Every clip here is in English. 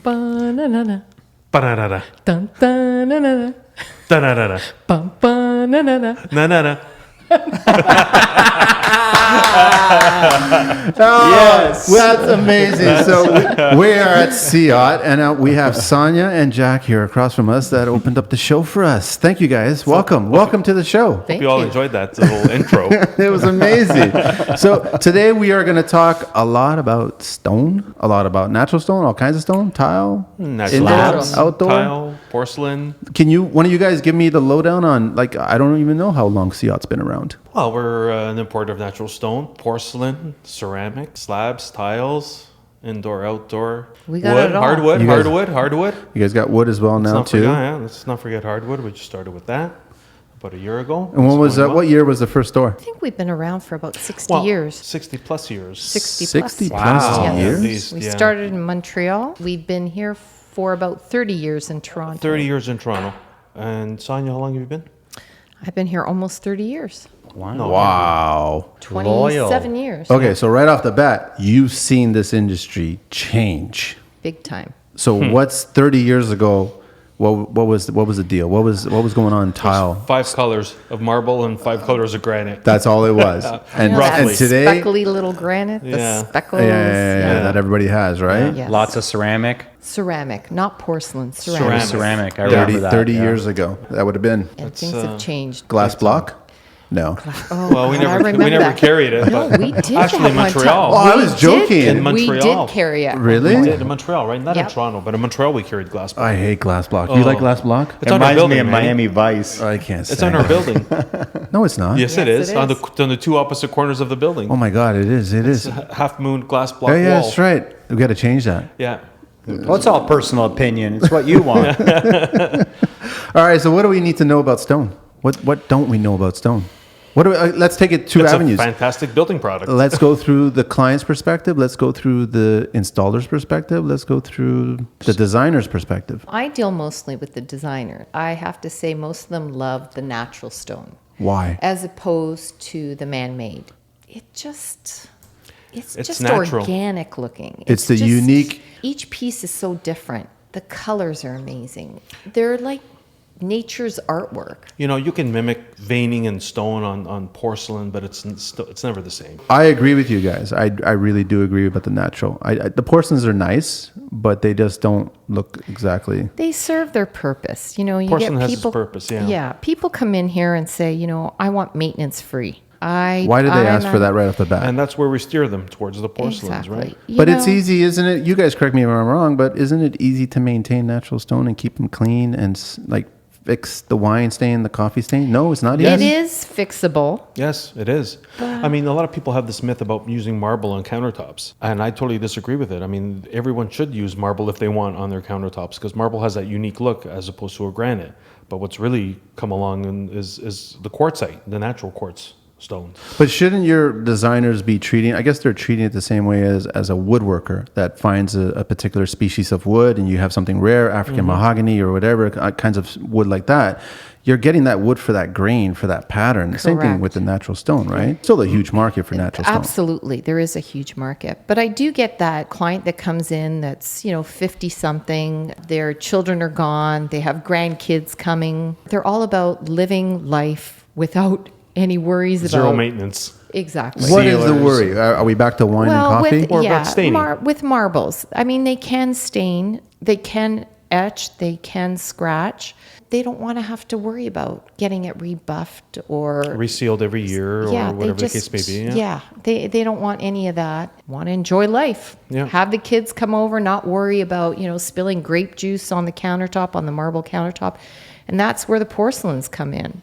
Ba-na-na-na. Ba-da-da-da. Dun-dun-na-na-na. Da-da-da-da. Bum-ba-na-na-na. Na-na-na. Yes, that's amazing. So we are at Ciot, and we have Sonya and Jack here across from us that opened up the show for us. Thank you guys. Welcome to the show. Hope you all enjoyed that little intro. It was amazing. So today we are going to talk a lot about stone, a lot about natural stone, all kinds of stone, tile, Natural indoor, stone, outdoor. tile, porcelain. Can one of you guys give me the lowdown on, like, I don't even know how long Ciot's been around. Well, we're an importer of natural stone, porcelain, ceramic, slabs, tiles, indoor, outdoor. We got wood, it all. hardwood. You guys got wood as well now too. Let's not forget hardwood. We just started with that about a year ago. And what year was the first store? I think we've been around for about 60 years. 60 plus years. 60 plus. Wow. Yes. Years? At least, We yeah. started in Montreal. We've been here for about 30 years in Toronto. 30 years in Toronto. And Sonya, how long have you been? I've been here almost 30 years. Wow. 27 years. Okay, so right off the bat, you've seen this industry change. Big time. So what's 30 years ago? What was the deal? What was going on in tile? 5 colors of marble and 5 colors of granite. That's all it was. And, You know, that and today, speckly little granite, the Yeah. speckles. yeah, that everybody has, right? Yes. Lots of ceramic. Ceramic, not porcelain, ceramic. Ceramic. I 30, remember that. 30 yeah. years ago, that would have been And things have changed. glass block. No. Oh, Well, we God, I never remember that. carried it. No, but we did actually that in one Montreal. time. Oh, I was We joking. did. In We Montreal. did carry it. Really? We did in Montreal, right? Not in Yep. Toronto, but in Montreal we carried glass block. I hate glass block. You like glass block? It's It on our reminds me building, of man. Miami Vice. I can't say. It's on our building. No, it's not. Yes, it Yes, is. it On is. the 2 opposite corners of the building. Oh my God, it is. It is. Half moon glass block Yeah, yeah, wall. that's right. We got to change that. Yeah. Well, it's all personal opinion. It's what you want. All right. So, what do we need to know about stone? What don't we know about stone? Let's take it two It's avenues. a fantastic building product. Let's go through the client's perspective. Let's go through the installer's perspective. Let's go through the designer's perspective. I deal mostly with the designer. I have to say most of them love the natural stone Why? as opposed to the man-made. It's just natural. organic looking. It's the just- unique- Each piece is so different. The colors are amazing. They're like nature's artwork. You know, you can mimic veining and stone on porcelain, but it's never the same. I agree with you guys. I really do agree about the natural. The porcelains are nice, but they just don't look exactly. They serve their purpose. You know, you Porcelain get has its people. purpose, yeah. Yeah, people come in here and say, you know, I want maintenance free. Why did they ask for that right off the bat? And that's where we steer them towards the porcelains, Exactly. right? You But it's know, easy, isn't it? You guys correct me if I'm wrong, but isn't it easy to maintain natural stone and keep them clean and like fix the wine stain, the coffee stain? No, it's not easy. It is fixable. Yes, it is. I mean, a lot of people have this myth about using marble on countertops, and I totally disagree with it. I mean, everyone should use marble if they want on their countertops because marble has that unique look as opposed to a granite. But what's really come along is the quartzite, the natural quartz stones. But shouldn't your designers be treating, I guess they're treating it the same way as a woodworker that finds a particular species of wood and you have something rare, African mahogany or whatever, kinds of wood like that. You're getting that wood for that grain, for that pattern. Same thing Correct. with the natural stone, right? Still a huge market for natural stone. Absolutely. There is a huge market. But I do get that client that comes in that's, 50 something, their children are gone, they have grandkids coming. They're all about living life without any worries Zero about maintenance. Exactly. What is the Sealers. worry? Are we back to wine and coffee? Or about staining. with marbles. I mean, they can stain, they can etch, they can scratch. They don't want to have to worry about getting it rebuffed or Resealed every year or whatever the case may be. Yeah, they don't want any of that. Want to enjoy life. Yeah. Have the kids come over, not worry about, spilling grape juice on the countertop, on the marble countertop. And that's where the porcelains come in.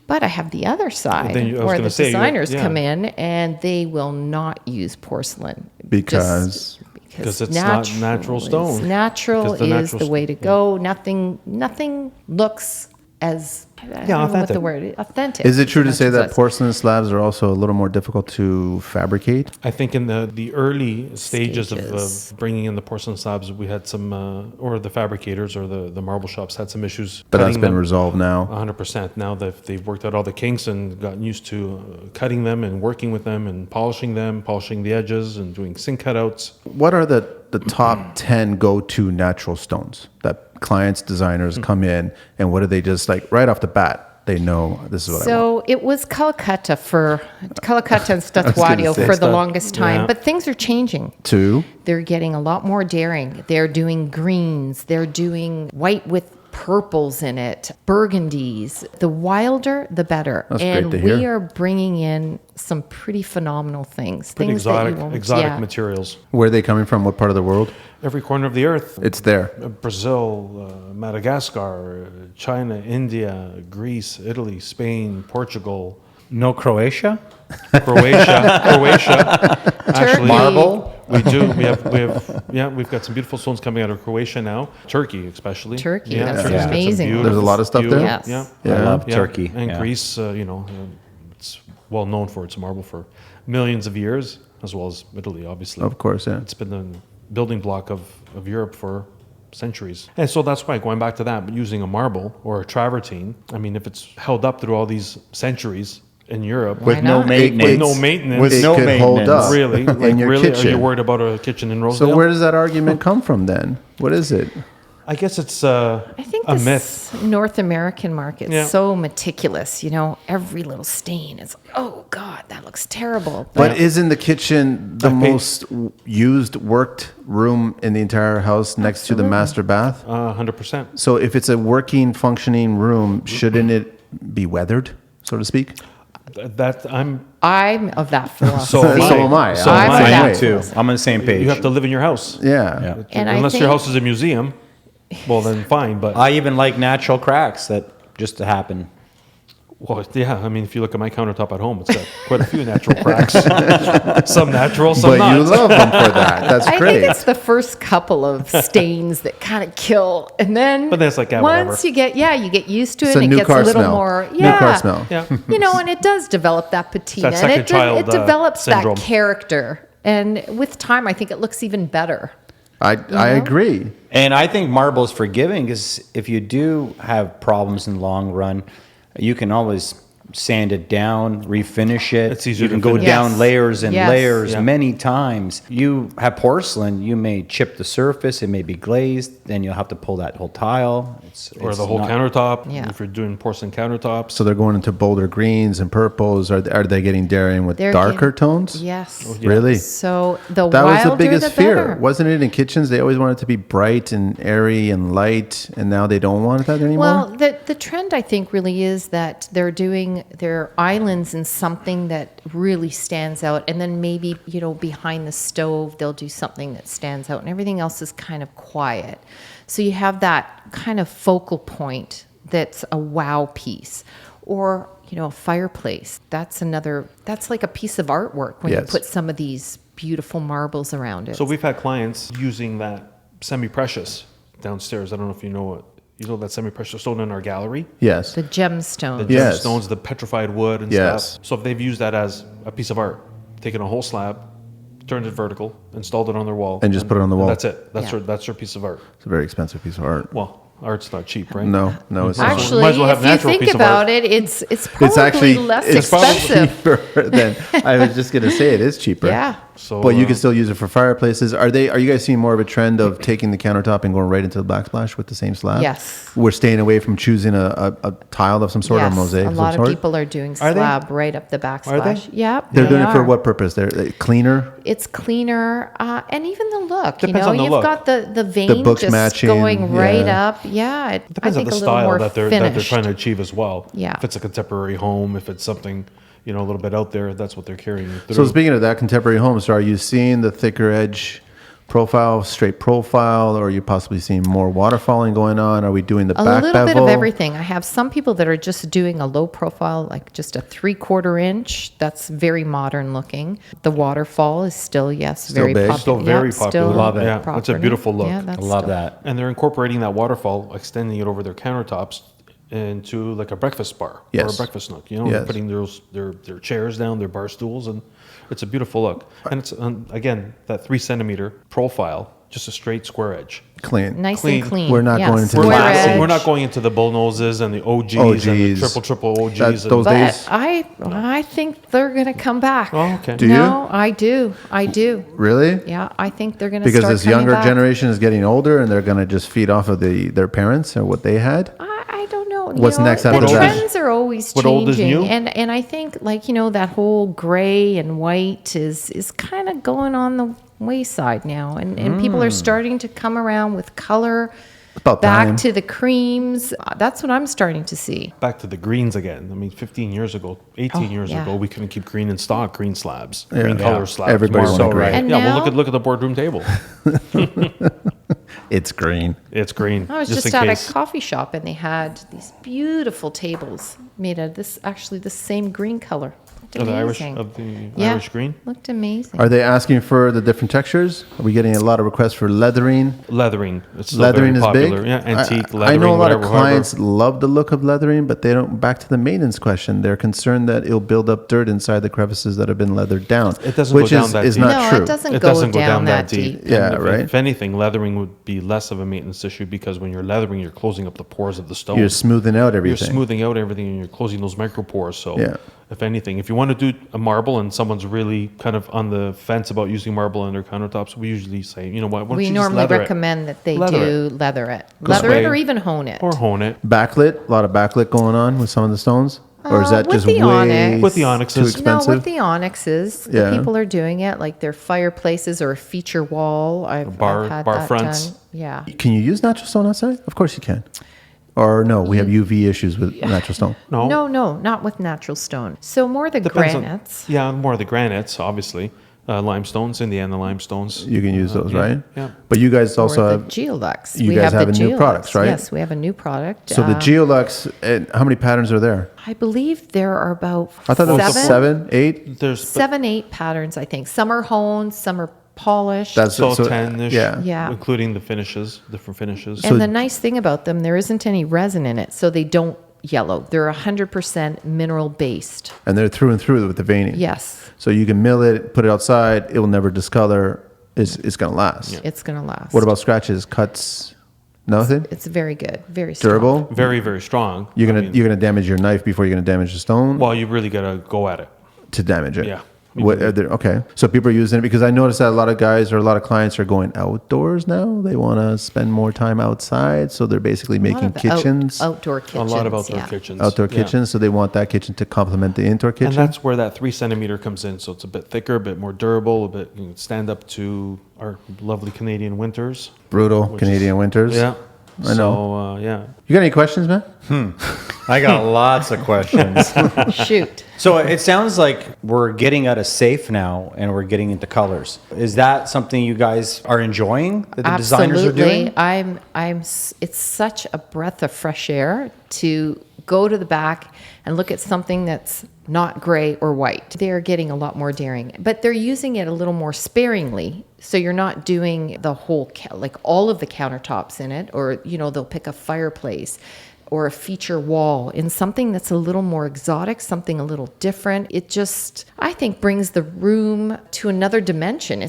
But I have the other side then I was where gonna the say, designers yeah. come in and they will not use porcelain. Because it's not natural stone. Natural Because the is natural the way to go. Nothing looks as I don't know what authentic. the word authentic. Is it true to say that was. porcelain slabs are also a little more difficult to fabricate? I think in the early stages. Stages. Of bringing in the porcelain slabs, we had some, or the fabricators or the marble shops had some issues. But that's cutting been them. resolved now. 100%. Now that they've worked out all the kinks and gotten used to cutting them and working with them and polishing the edges and doing sink cutouts. What are the top 10 go-to natural stones that clients, designers come in, and what do they just like right off the bat? They know this is what I want. So it was Calcutta and Statuadio say for the stuff. longest time, Yeah. but things are changing. Two, They're getting a lot more daring. They're doing greens. They're doing white with purples in it, burgundies. The wilder, the better. That's and great to hear. we are bringing in some pretty phenomenal things. Pretty things that exotic, you won't, exotic materials. where are they coming from? What part of the world? Every corner of the earth. It's there. Brazil, Madagascar, China, India, Greece, Italy, Spain, Portugal, No Croatia? Croatia. Actually, Marble? we do. We've got some beautiful stones coming out of Croatia now. Turkey, especially. Turkey, Yeah, that's Turkey's got some amazing. beautiful- There's a lot of stuff there? Yes. Yeah. Yeah. I love Yeah. Turkey. And yeah. Greece, it's well known for its marble for millions of years, as well as Italy, obviously. Of course, yeah. It's been the building block of Europe for centuries. And so that's why, going back to that, using a marble or a travertine, I mean, if it's held up through all these centuries in Europe, Why With no not? maintenance. With no maintenance. With It no could hold maintenance. up. really, in like your really, are kitchen. you worried about a kitchen in Rosedale? So where does that argument come from then? What is it? I guess it's I think a this myth. North American market's Yeah. so meticulous. Every little stain is, oh God, that looks terrible. But isn't the kitchen the I've paid- most used, worked room in the entire house next to the Absolutely. master bath? 100%. So if it's a working, functioning room, shouldn't it be weathered, so to speak? That I'm. I'm of that philosophy. So am I. So am I. So I'm am of I. that I am Wait. too. philosophy. I'm on the same page. You have to live in your house. Yeah. Yeah. And I Unless your think- house is a museum, well then fine. But I even like natural cracks that just happen. well, yeah. I mean, if you look at my countertop at home, it's got quite a few natural cracks. Some natural, some But not. you love them for that. That's I great. think it's the first couple of stains that kind of kill, and then But then it's like, yeah, once whatever. you get used to it, It's a and it new gets car a little smell. more, New car smell. Yeah. and it does develop that patina, It's and that second it child, develops syndrome. that character, and with time, I think it looks even better. I agree. And I think marble is forgiving because if you do have problems in the long run, you can always sand it down, refinish it. It's easier You can to go finish. down Yes. layers and Yes. layers Yeah. many times. You have porcelain, you may chip the surface, it may be glazed, then you'll have to pull that whole tile. Or It's the whole not- countertop. Yeah. If you're doing porcelain countertops. So they're going into bolder greens and purples. Are they getting daring with They're darker getting- tones? Yes. yeah. Really? So the That was wilder, the biggest fear, better. wasn't it? In kitchens, they always wanted it to be bright and airy and light, and now they don't want that anymore. Well, the trend I think really is that they're doing their islands in something that really stands out, and then maybe behind the stove they'll do something that stands out, and everything else is kind of quiet. So you have that kind of focal point that's a wow piece, or a fireplace. That's like a piece of artwork when you Yes. put some of these beautiful marbles around it. So we've had clients using that semi-precious downstairs. I don't know if you know that semi-precious stone in our gallery. yes. the gemstone. The Yes. gemstones, the petrified wood and Yes. stuff. So if they've used that as a piece of art, taken a whole slab, turned it vertical, installed it on their wall, And just put it on the wall. That's it. That's Yeah. their piece of art. It's a very expensive piece of art. Well, art's not cheap, right? No, it's not. Actually, Might as well have if you natural think piece of about art. it, it's probably It's actually less it's probably expensive. cheaper than I was just gonna say. It is cheaper. Yeah. So, But you can still use it for fireplaces. Are you guys seeing more of a trend of taking the countertop and going right into the backsplash with the same slab? Yes. We're staying away from choosing a tile of some sort or a Yes, mosaic a of lot some of sort. people are doing Are they? slab right up the backsplash. Yeah, They're doing it for are. what purpose? They're cleaner. It's cleaner, and even the look. Depends on the You've look. got the vein book just matching, going right yeah. up. Yeah, I depends on think the a little more style that they're finished. trying to achieve as well. Yeah. If it's a contemporary home, if it's something a little bit out there, that's what they're carrying through. So speaking of that, contemporary homes, so are you seeing the thicker edge profile, straight profile, or are you possibly seeing more waterfalling going on? Are we doing the A back little bit bevel? of everything. I have some people that are just doing a low profile, like just a 3/4 inch. That's very modern looking. The waterfall is still, very big. popular. Still very popular. Love it. Yeah, that's a proper. beautiful look. Yeah, I that's love still- that. And they're incorporating that waterfall, extending it over their countertops into like a breakfast bar or Yes. a breakfast nook. You know, Yes. putting their chairs down, their bar stools, and it's a beautiful look. And it's again that 3 centimeter profile, just a straight square edge. Clean. Nice Clean. and clean. We're not going into the square classy. edge. We're not going into the bull noses and the OGs, and the triple OGs. Those But days. I think they're going to come back. Oh, okay. Do No, you? I do. Really? Yeah, I think they're going to Because start this coming younger back. generation is getting older and they're going to just feed off of their parents and what they had. I don't know. What's next the after that? trends are always What old is changing, new? and I think like that whole gray and white is kind of going on the wayside now, and people are starting to come around with color. About back time. to the creams. That's what I'm starting to see. Back to the greens again. I mean, 15 years ago, 18 years yeah. ago, we couldn't keep green in stock, green slabs, Yeah. green Yeah. color slabs. Everybody marble. wanted green. And yeah, now- well, look at the boardroom table. It's green. It's green. I was just in at case. a coffee shop and they had these beautiful tables made of the same green color. Looked Of the Irish, amazing. of the Yeah, Irish green. Looked amazing. Are they asking for the different textures? Are we getting a lot of requests for leathering? Leathering. It's still Leathering very is popular. big. Yeah, antique I leathering. know a lot of whatever, clients love the look of leathering, but they don't. Back to the maintenance question, they're concerned that it'll build up dirt inside the crevices that have been leathered down. It doesn't go which down is, that is deep. not no, true. it doesn't, It go, doesn't down that deep. Yeah, And right. If anything, leathering would be less of a maintenance issue because when you're leathering, you're closing up the pores of the stone. You're smoothing out You're everything. smoothing out everything and you're closing those micropores. So, Yeah. if anything, if you want to do a marble and someone's really kind of on the fence about using marble on their countertops, we usually say, you know what, why don't We you just normally leather it? recommend that they Leather do leather it. Leather it way- or even hone it. Or hone it. Backlit, a lot of backlit going on with some of the stones, or is that with just the way onyx. With the onyxes. too expensive? No, with the onyxes, Yeah. the people are doing it like their fireplaces or a feature wall. I've had bar that fronts. done. Yeah. Can you use natural stone outside? Of course you can. Or no, we have UV issues with natural stone. No. No, not with natural stone. So more the Depends on- granites. yeah, more of the granites, obviously. Limestones, Indiana limestones. You can use those, yeah, right? yeah. But you guys also or the have. Geolux. you we guys have the a new Geolux. products, right? Yes, we have a new product. So the Geolux, how many patterns are there? I believe there are about I thought it was 7, 8. There's 7, 8 patterns, I think. Some are honed, some are polished. That's so, so 10-ish, yeah. Yeah. including the finishes, different finishes. And the nice thing about them, there isn't any resin in it, so they don't yellow. They're 100% mineral based. And they're through and through with the veining. Yes, So you can mill it, put it outside. It will never discolor. It's going to last. it's going to last. What about scratches, cuts? Nothing. It's very good, very strong. Durable. Very, very strong. You're I gonna mean, you're gonna damage your knife before you're gonna damage the stone well, you really got to go at it. to damage it. Yeah. What, okay. So people are using it because I noticed that a lot of guys or a lot of clients are going outdoors now. They want to spend more time outside, so they're basically A lot making of kitchens, outdoor A kitchens. lot of outdoor yeah. kitchens. outdoor Yeah. kitchens. So they want that kitchen to complement the indoor kitchen. And that's where that 3 centimeter comes in. So it's a bit thicker, a bit more durable, a bit, you can stand up to our lovely Canadian winters. Brutal which Canadian winters. Yeah. I know. So, yeah. You got any questions, man? I got lots of questions. Shoot. So it sounds like we're getting out of safe now and we're getting into colors. Is that something you guys are enjoying that the designers are doing? It's such a breath of fresh air to go to the back and look at something that's not gray or white. They're getting a lot more daring, but they're using it a little more sparingly. So you're not doing the whole, like all of the countertops in it, or, they'll pick a fireplace or a feature wall in something that's a little more exotic, something a little different. It just, I think, brings the room to another dimension.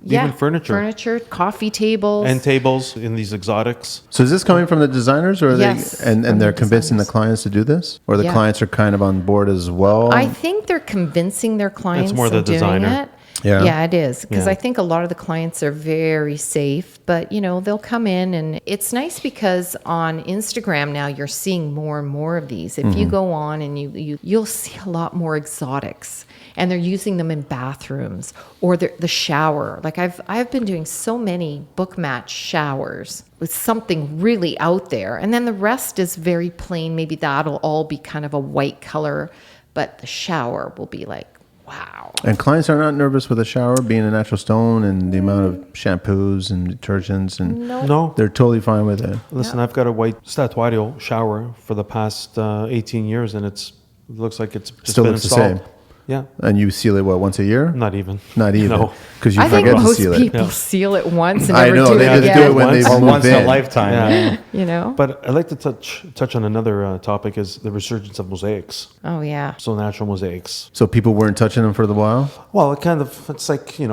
Even furniture. Coffee tables. And tables in these exotics. So is this coming from the designers, or are Yes, they and from they're the convincing the designers. clients to do this, or the Yeah. clients are kind of on board as well? I think they're convincing their clients more the of doing designer. it. Yeah. Yeah, it is. Because Yeah. I think a lot of the clients are very safe, but they'll come in, and it's nice because on Instagram now you're seeing more and more of these. If you go on and you'll see a lot more exotics, and they're using them in bathrooms or the shower. Like I've been doing so many book match showers with something really out there, and then the rest is very plain. Maybe that'll all be kind of a white color, but the shower will be like, wow. And clients are not nervous with a shower being a natural stone and the amount of shampoos and detergents, and No. they're totally fine with it. Listen, I've got a white statuario shower for the past 18 years, and it looks like it's just Still been looks the installed. same. Yeah. And you seal it, what, once a year? Not even. Not even. No. Because you I think forget to most seal it. people seal it once and I never know, do they it just again. do it when they Or move once in a in. lifetime. Yeah. You know? But I'd like to touch on another topic is the resurgence of mosaics. Oh, yeah. So natural mosaics. So people weren't touching them for the while? Well, it's like, it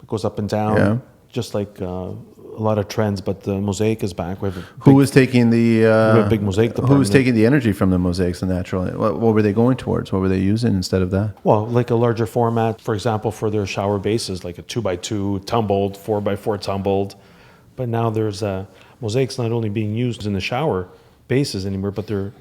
goes up and down. Yeah. Just like a lot of trends, but the mosaic is back. We have Who was taking the have a big mosaic who was department. taking the energy from the mosaics, the natural? What were they going towards? What were they using instead of that? Well, like a larger format, for example, for their shower bases, like a 2x2 tumbled, 4x4 tumbled. But now there's mosaics not only being used in the shower bases anymore, but they're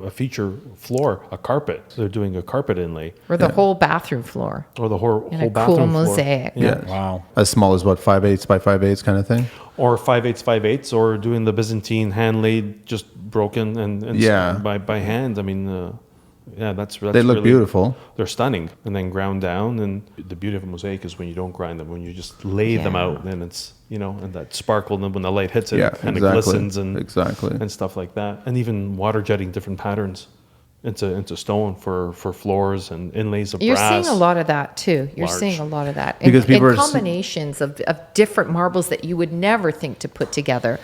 a feature floor, a carpet. They're doing a carpet inlay. Or the whole bathroom floor. Or the whole In a bathroom cool floor. mosaic. Yeah. Wow. As small as what, 5/8 by 5/8 kind of thing? Or 5/8, or doing the Byzantine hand laid, just broken and Yeah. by hand. I mean, that's They look really beautiful. They're stunning, and then ground down. And the beauty of a mosaic is when you don't grind them, when you just lay them Yeah. out, then it's and that sparkle, and then when the light hits it, Yeah, and exactly. it glistens Exactly. and stuff like that. And even water jetting different patterns into stone for floors and inlays of You're brass. seeing a lot of that too. You're Large. seeing a lot of that. Because people and are combinations of different marbles that you would never think to put together.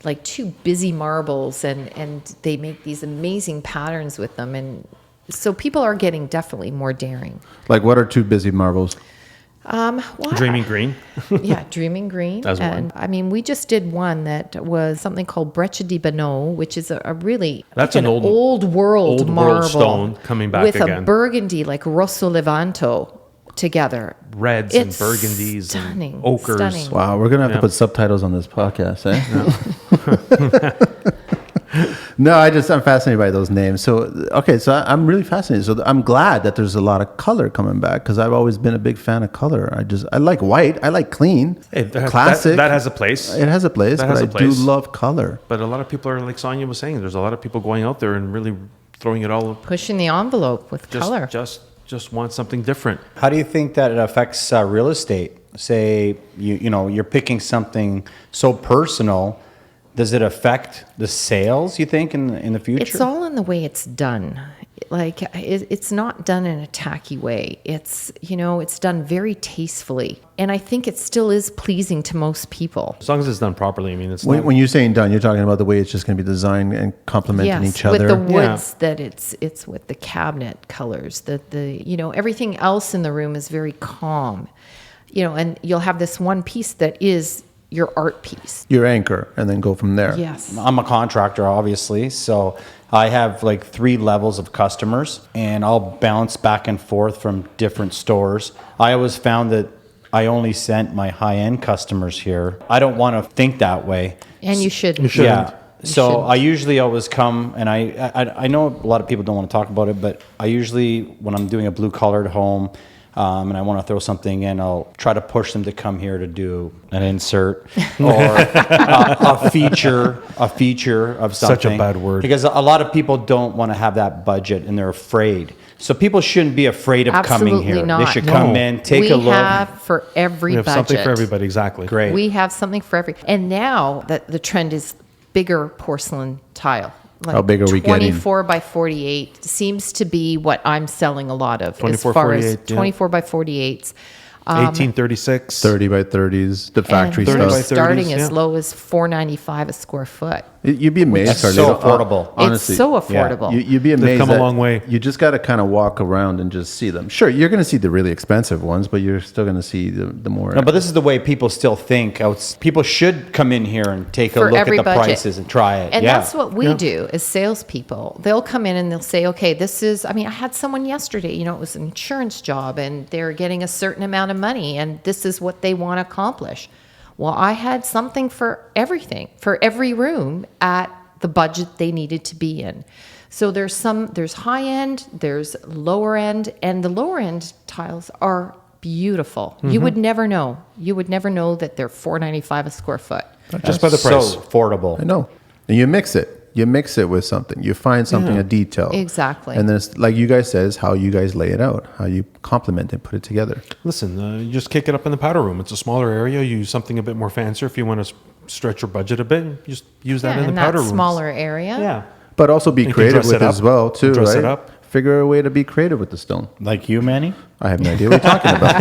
Like two busy marbles and they make these amazing patterns with them. And so people are getting definitely more daring. Like what are two busy marbles? Well, Dreaming green. Yeah, Dreaming Green. That's and one. I mean, we just did one that was something called Breccia di Bano, which is a really That's like an old world old marble world stone coming back with again. a burgundy like Rosso Levanto together. Reds It's and burgundies stunning, and ochres. stunning. Wow, we're going to have to Yeah. put subtitles on this podcast, eh? No, I'm fascinated by those names. So, okay, so I'm really fascinated. So I'm glad that there's a lot of color coming back because I've always been a big fan of color. I like white. I like clean, classic. That has a place. It has a place, That but has I a place. do love color. But a lot of people are, like Sonya was saying, there's a lot of people going out there and really throwing it all. Pushing the envelope with color. Just want something different. How do you think that it affects real estate? Say you're picking something so personal. Does it affect the sales, you think, in the future? It's all in the way it's done. Like it's not done in a tacky way. It's it's done very tastefully, and I think it still is pleasing to most people. As long as it's done properly. I mean, it's When, not, when you're saying done, you're talking about the way it's just going to be designed and complementing each other. with the Yeah. woods that it's with the cabinet colors. The everything else in the room is very calm. And you'll have this one piece that is your art piece. Your anchor, and then go from there. Yes. I'm a contractor, obviously, so I have like 3 levels of customers, and I'll bounce back and forth from different stores. I always found that I only sent my high-end customers here. I don't want to think that way. And you shouldn't. Yeah. So shouldn't. I usually always come, and I know a lot of people don't want to talk about it, but I usually, when I'm doing a blue-collared home, and I want to throw something in, I'll try to push them to come here to do an insert or a feature of something. Such a bad word. Because a lot of people don't want to have that budget and they're afraid. So people shouldn't be afraid of coming Absolutely here. not. They should No. come in, take a We look. have for every we have budget. something for everybody. Exactly. Great. We have something for every. And now that the trend is bigger porcelain tile. Like How big are we getting? 24 by 48 seems to be what I'm selling a lot of. 24, as far 48, as yeah. 24 by 48s. 1836. 30 by 30s, the factory and they're they're stuff. 30 by starting 30s, as yeah. low as $4.95 a square foot. You'd be amazed. That's Carlito. so affordable. Honestly, It's so affordable. You'd be amazed. come a that long way. You just got to kind of walk around and just see them. Sure, you're going to see the really expensive ones, but you're still going to see the more. No, but this is the way people still think. People should come in here and take a For look at every the budget. prices and try it. And yeah. that's what we do as salespeople. They'll come in and they'll say, okay, this is, I had someone yesterday, it was an insurance job and they're getting a certain amount of money and this is what they want to accomplish. Well, I had something for everything, for every room at the budget they needed to be in. So there's high end, there's lower end, and the lower end tiles are beautiful. You would never know. You would never know that they're $4.95 a square foot. Just by the price. So affordable. I know. And you mix it. You mix it with something. You find something, a detail. Exactly. And then it's like you guys said, is how you guys lay it out, how you complement and put it together. Listen, you just kick it up in the powder room. It's a smaller area. You use something a bit more fancier if you want to stretch your budget a bit. Just use that in the in powder that room. smaller area. Yeah. But also be You can creative dress with it it up. as well, too, Dress right? it up. figure a way to be creative with the stone. Like you, Manny? I have no idea what you're talking about.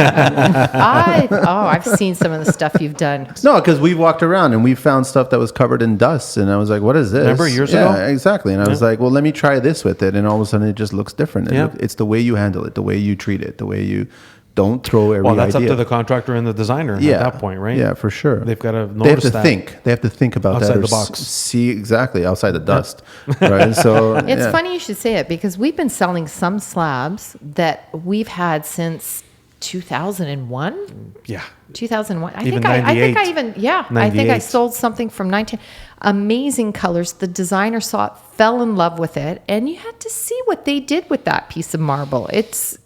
I've seen some of the stuff you've done. No, because we walked around and we found stuff that was covered in dust, and I was like, "What is this?" Remember years ago? Yeah, exactly. And I was like, "Well, let me try this with it," and all of a sudden, it just looks different. It's the way you handle it, the way you treat it, the way you don't throw every Well, that's idea. up to the contractor and the designer at that point, right? Yeah, for sure. They've got to They have notice to that. think. They have to think about Outside that. the box. See exactly outside the dust, right? So It's funny you should say it because we've been selling some slabs that we've had since 2001. Yeah. 2001. I Even think I 98. I think I 98. sold something from 19. Amazing colors. The designer saw it, fell in love with it, and you had to see what they did with that piece of marble. It's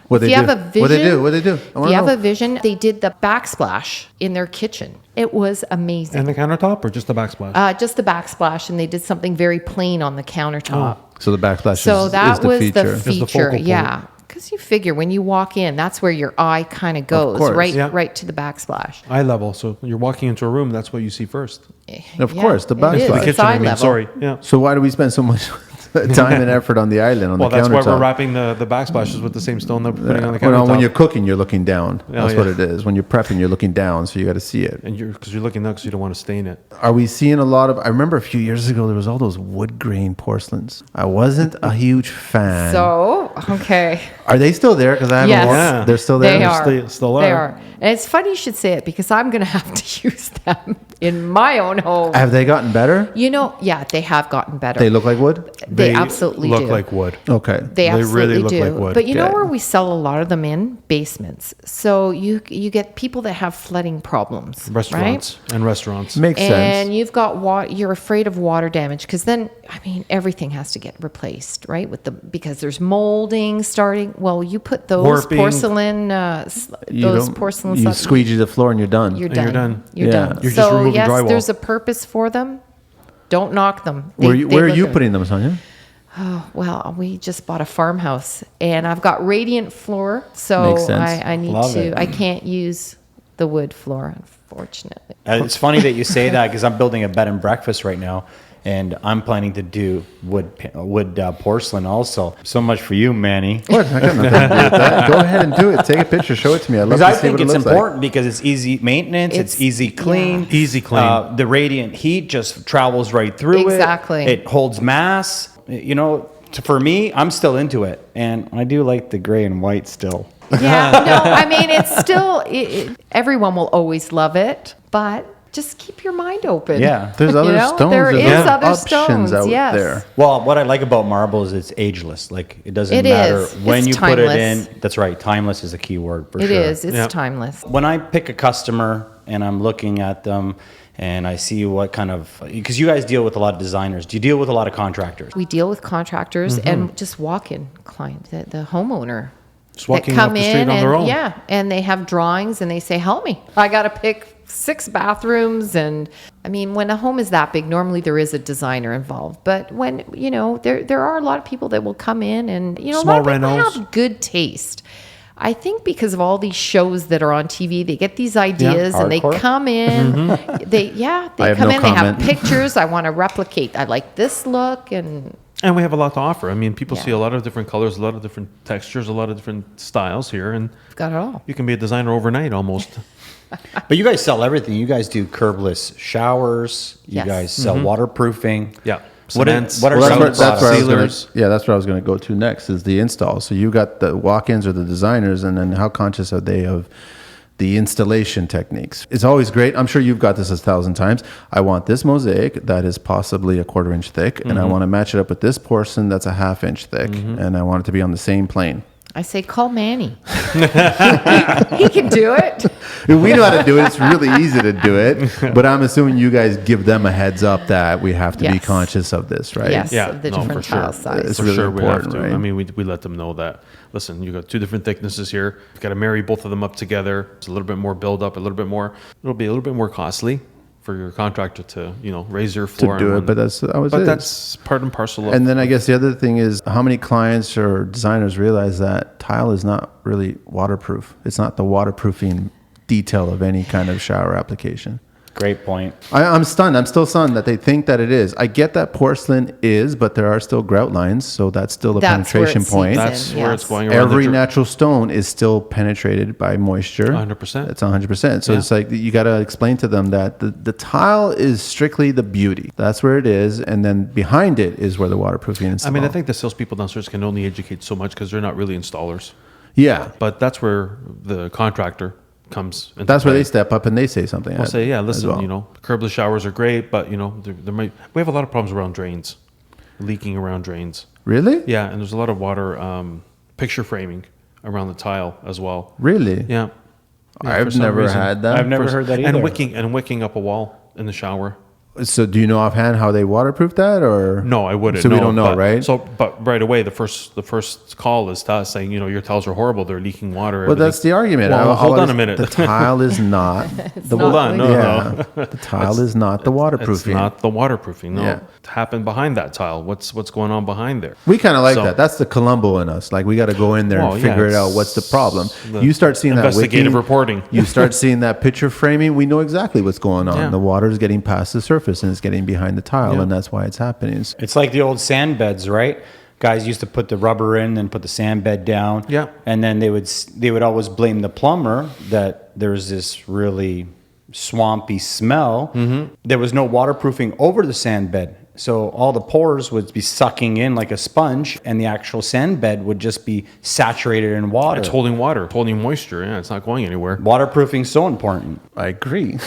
What if they you have do? a vision, What they do? I If wanna you have know. a vision, they did the backsplash in their kitchen. It was amazing. And the countertop or just the backsplash? Just the backsplash, and they did something very plain on the countertop. So the backsplash So is that the was feature. the Is the feature, focal point. yeah. Because you figure when you walk in, that's where your eye kind of goes, course. right to the backsplash. Eye level. So you're walking into a room, that's what you see first. Of course, the it is. backsplash. The It's kitchen, eye I mean, level. sorry. Yeah. So why do we spend so much time and effort on the island on Well, the that's countertop? why we're wrapping the backsplashes with the same stone that we're putting on the Well, countertop. when you're cooking, you're looking down. That's yeah. what it is. When you're prepping, you're looking down, so you got to see it. and because you're looking up because you don't want to stain it. Are we seeing a lot of? I remember a few years ago there was all those wood grain porcelains. I wasn't a huge fan. So, okay. Are they still there? Because I haven't. Yes. walked- Yeah. They're still there. They are. still They are. are. And it's funny you should say it because I'm going to have to use them in my own home. Have they gotten better? You know, yeah, they have gotten better. They look like wood. They absolutely look do. like wood. Okay. They really absolutely look do. like wood. But you know Okay. where we sell a lot of them in? Basements. So you get people that have flooding problems, Restaurants right? and restaurants. Makes And sense. you've got you're afraid of water damage because then, I mean, everything has to get replaced, right? Because there's molding starting. Well, you put those Warping. porcelain, You those don't- porcelain You stuff. squeegee the floor and you're done. You're And done. you're done. You're Yeah. done. You're just so removing yes, drywall. there's a purpose for them. Don't knock them. where are live you in- putting them, Sonia? Well, we just bought a farmhouse, and I've got radiant floor, so Makes sense. I need Love to. it. I can't use the wood floor, unfortunately. It's funny that you say that because I'm building a bed and breakfast right now, and I'm planning to do wood porcelain also. So much for you, Manny. What? I got nothing to do with that. Go ahead and do it. Take a picture. Show it to me. I'd love Because to I see think what it it's looks important because it's easy maintenance, it's It's- easy clean. yeah. Easy clean. The radiant heat just travels right through Exactly. it. It holds mass. You know, for me, I'm still into it. And I do like the gray and white still. Yeah, no, I mean, it's still, everyone will always love it, but just keep your mind open. Yeah. There's You other know, stones. there There's is other other options stones, out yes. there. Well, what I like about marble is it's ageless. Like it doesn't It matter is. when It's you put it timeless. in. That's right. Timeless is a key word for It sure. is. It's Yeah. timeless. When I pick a customer and I'm looking at them and I see what kind of, because you guys deal with a lot of designers. Do you deal with a lot of contractors? We deal with contractors and just walk-in client, the homeowner. Just walking off the street on their own. Yeah, and they have drawings and they say, help me. I got to pick 6 bathrooms. And I mean, when a home is that big, normally there is a designer involved. But when, you know, there are a lot of people that will come in and, you know, Small a lot of people renos. have good taste. I think because of all these shows that are on TV, they get these ideas and they hardcore. come in. They I come have no in, they have comment. pictures. I want to replicate. I like this look and And we have a lot to offer. I mean, people Yeah. see a lot of different colors, a lot of different textures, a lot of different styles here, and we've got it all. you can be a designer overnight almost. But you guys sell everything. You guys do curbless showers. You Yes. guys sell waterproofing. Yeah. What are, Cements. what are Well, some that's of the where I was Sealers. gonna, yeah, that's what I was going to go to next is the install. So you got the walk-ins or the designers, and then how conscious are they of the installation techniques? It's always great. I'm sure you've got this 1,000 times. I want this mosaic that is possibly a 1/4 inch thick, and I want to match it up with this porcelain that's a 1/2 inch thick, and I want it to be on the same plane. I say, call Manny. He can do it. We know how to do it. It's really easy to do it, but I'm assuming you guys give them a heads up that we have to be Yes. conscious of this, right? Yes, Yeah, of the no, different for sure. tile size. It's For really sure, we have important, to. right? I mean, we let them know that. Listen, you got 2 different thicknesses here. You've got to marry both of them up together. It's a little bit more build up, a little bit more. It'll be a little bit more costly for your contractor to, raise your floor. To do and it, one- but that's always but it is. that's part and parcel of. And then I guess the other thing is how many clients or designers realize that tile is not really waterproof. It's not the waterproofing detail of any kind of shower application. Great point. I'm stunned. I'm still stunned that they think that it is. I get that porcelain is, but there are still grout lines, so that's still a That's where it penetration point. seeps in. That's where it's Yes. going around. Every natural stone is still penetrated by moisture. 100%. It's 100%. So Yeah. it's like you got to explain to them that the tile is strictly the beauty. That's where it is, and then behind it is where the waterproofing is. I mean, I think the salespeople downstairs can only educate so much because they're not really installers. yeah, But that's where the contractor comes into that's where play. they step up and they say something. They'll say, yeah, as listen, well. you know, curbless showers are great, but, you know, there might, we have a lot of problems around drains, leaking around drains. Really? Yeah, and there's a lot of water picture framing around the tile as well. Really? Yeah. Yeah, for I've some never reason. had that. I've never heard that either. And wicking up a wall in the shower. So do you know offhand how they waterproof that, or No, I wouldn't. So we no, don't know, but, right? So, but right away, the first call is to us saying, you know, your tiles are horrible. They're leaking water. Well, that's the argument. Well, hold on always- a minute. The tile is not the not Hold on, no, yeah. The tile is not the It's waterproofing. not the waterproofing. No, Yeah. it happened behind that tile. What's going on behind there? We kind of like So- that. That's the Columbo in us. Like we got to go in there Well, and yeah, figure it out. it's What's the problem? the You start seeing that investigative wicking, reporting. You start seeing that picture framing. We know exactly what's going on. Yeah. The water is getting past the surface and it's getting behind the tile, Yeah. and that's why it's happening. It's like the old sand beds, right? Guys used to put the rubber in and put the sand bed down. Yeah. And then they would always blame the plumber that there's this really swampy smell. Mm-hmm. There was no waterproofing over the sand bed. So all the pores would be sucking in like a sponge, and the actual sand bed would just be saturated in water. It's holding water, it's holding moisture. Yeah, it's not going anywhere. Waterproofing is so important. I agree.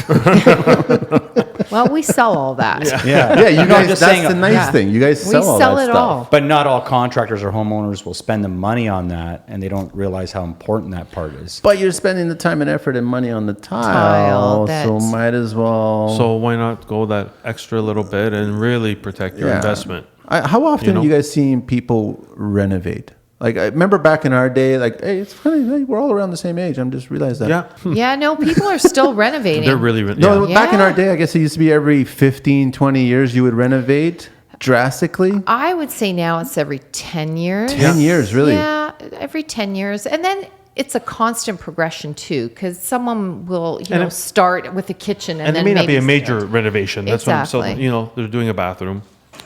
Well, we sell all that. Yeah, you No, I'm guys. just That's saying- the nice Yeah. thing. You guys We sell all sell that it stuff. all. But not all contractors or homeowners will spend the money on that, and they don't realize how important that part is. But you're spending the time and effort and money on the Tile, so that's- might as well. So why not go that extra little bit and really protect your Yeah. investment? How often You know? are you guys seeing people renovate? Like I remember back in our day, like, hey, it's funny, hey, we're all around the same age. I'm just realized that. Yeah, Yeah, no, people are still renovating. they're really No, yeah. back in Yeah. our day, I guess it used to be every 15, 20 years you would renovate drastically. I would say now it's every 10 years. 10 years, really? Yeah, every 10 years. And then it's a constant progression too, because someone will, And it- start with a kitchen and and it then may not be a maybe major renovation. That's what, so Exactly. you know they're doing a bathroom,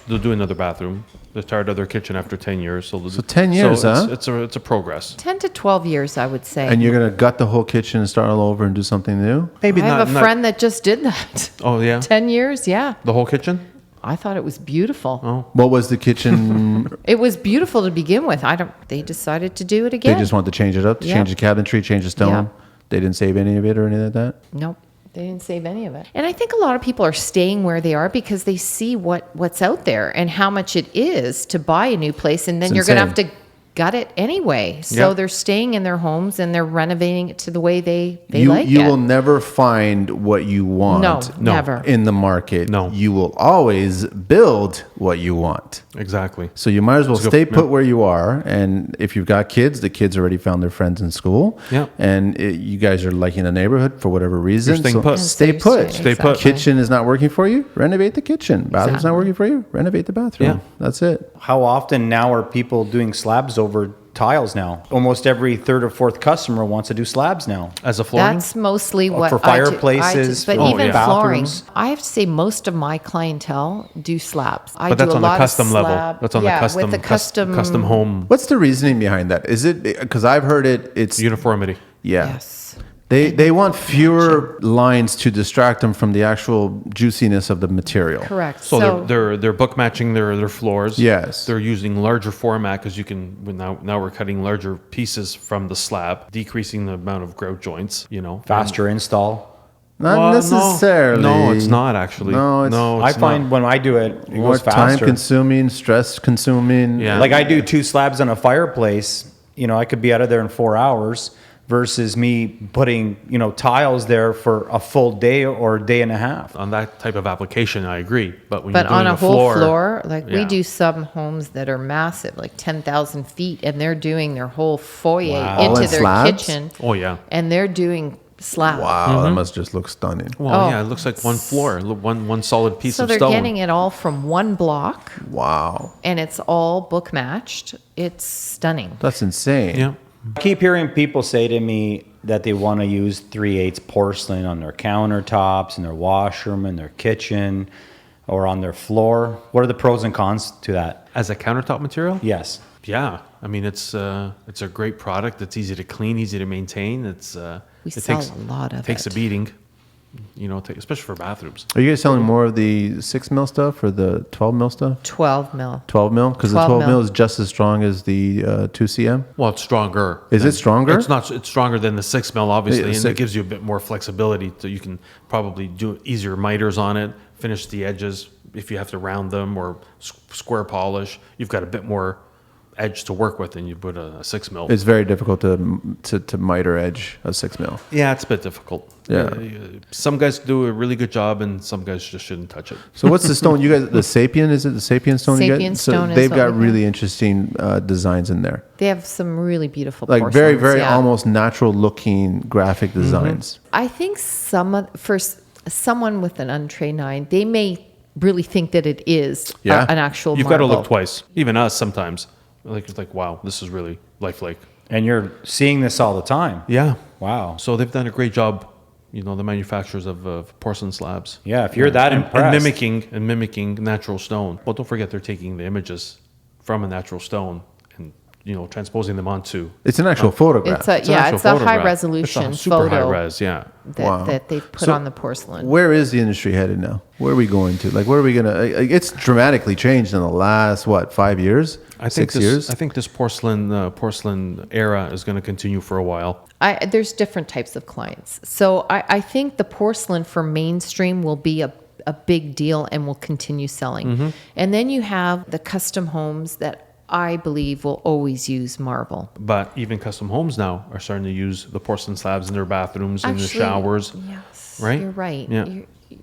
they'll do another bathroom. They're tired of their kitchen after 10 years, so, So 10 years, so huh? It's a progress. 10 to 12 years, I would say. And you're going to gut the whole kitchen and start all over and do something new? Maybe I have a friend that just did that. Oh yeah, 10 years, yeah. the whole kitchen. I thought it was beautiful. Oh. What was the kitchen? It was beautiful to begin with. They decided to do it again. They just wanted to change it up, to Yep. change the cabinetry, change the stone. Yep. They didn't save any of it or anything like that? Nope. They didn't save any of it. And I think a lot of people are staying where they are because they see what's out there and how much it is to buy a new place. And then It's you're going to have insane. to gut it anyway. So Yeah. they're staying in their homes and they're renovating it to the way they You like you it. will never find what you want No, No. never. in the market. No. You will always build what you want. Exactly. So you might as well That's a stay good- put yeah. where you are. And if you've got kids, the kids already found their friends in school. Yeah. And you guys are liking the neighborhood for whatever reason. staying put. Stay And put. Stay put. Kitchen is not working for you. Renovate the kitchen. Bathroom's not Exactly. working for you. Renovate the bathroom. Yeah. That's it. How often now are people doing slabs over tiles now? Almost every third or fourth customer wants to do slabs now. As a flooring, That's mostly what for I do. fireplaces, But for even flooring, bathrooms. I have to say most of my clientele do slabs. I but do that's a on the lot custom of level. slab. That's on yeah, the custom with the custom home What's the reasoning behind that? Is it because I've heard it's uniformity. yeah. Yes. They want fewer lines to distract them from the actual juiciness of the material. Correct. So, they're book matching their floors. Yes. They're using larger format because you can now we're cutting larger pieces from the slab, decreasing the amount of grout joints. You know, Faster install. Not Well, necessarily. No, it's not actually. No, it's- I it's find not. when I do it, it More goes time faster. consuming, stress consuming. Yeah. Like I do 2 slabs on a fireplace, I could be out of there in 4 hours versus me putting, tiles there for a full day or a day and a half. On that type of application, I agree. But when But you're doing on a whole floor, like we yeah. do some homes that are massive, like 10,000 feet, and they're doing their whole foyer Wow. All into in their slabs? kitchen. Oh yeah. And they're doing slab. Wow, that must just look stunning. Well, Oh. yeah, it looks like one floor, one solid piece So of they're stone. getting it all from one block, Wow, and it's all book matched. It's stunning. that's insane. Yeah. I keep hearing people say to me, that they want to use 3/8 porcelain on their countertops, in their washroom, in their kitchen, or on their floor. What are the pros and cons to that? As a countertop material? Yes. Yeah. I mean, it's a great product. It's easy to clean, easy to maintain. It sell a lot of takes it. a beating, especially for bathrooms. Are you guys selling more of the 6 mil stuff or the 12 mil stuff? 12 mil. 12 mil? Because the 12 12 mil mil is just as strong as the 2cm? Well, it's stronger. Is it stronger? It's stronger than the 6 mil, obviously, Yeah, and it gives you a bit more flexibility. So you can probably do easier miters on it, finish the edges if you have to round them or square polish. You've got a bit more edge to work with than you put a 6 mil. It's very difficult to miter edge a 6 mil. Yeah, it's a bit difficult. Yeah. Some guys do a really good job, and some guys just shouldn't touch it. So what's the stone? You guys, the Sapien, is it the Sapien stone you Sapien get? stone is they've what got we really get. interesting designs in there. They have some really beautiful Like very, porcelains, very yeah. almost natural looking graphic designs. I think for someone with an untrained eye, they may really think that it is Yeah. an actual You've got to marble. look twice. Even us sometimes. It's like, wow, this is really lifelike. And you're seeing this all the time. Yeah. Wow. So they've done a great job, the manufacturers of porcelain slabs. Yeah, if you're that And impressed. mimicking natural stone. Well, don't forget they're taking the images from a natural stone and transposing them onto. It's an actual photograph. It's a It's an actual it's a high photograph. resolution It's a super photo high res, yeah. that they've put So on the porcelain. Where is the industry headed now? Where are we going to? Like, where are we going to? It's dramatically changed in the last, 5 years? I think 6 years? I think this porcelain era is going to continue for a while. There's different types of clients. So I think the porcelain for mainstream will be a big deal and will continue selling. Mm-hmm. And then you have the custom homes that I believe will always use marble. But even custom homes now are starting to use the porcelain slabs in their bathrooms, in the Actually, showers. Yes, Right? You're right. Yeah.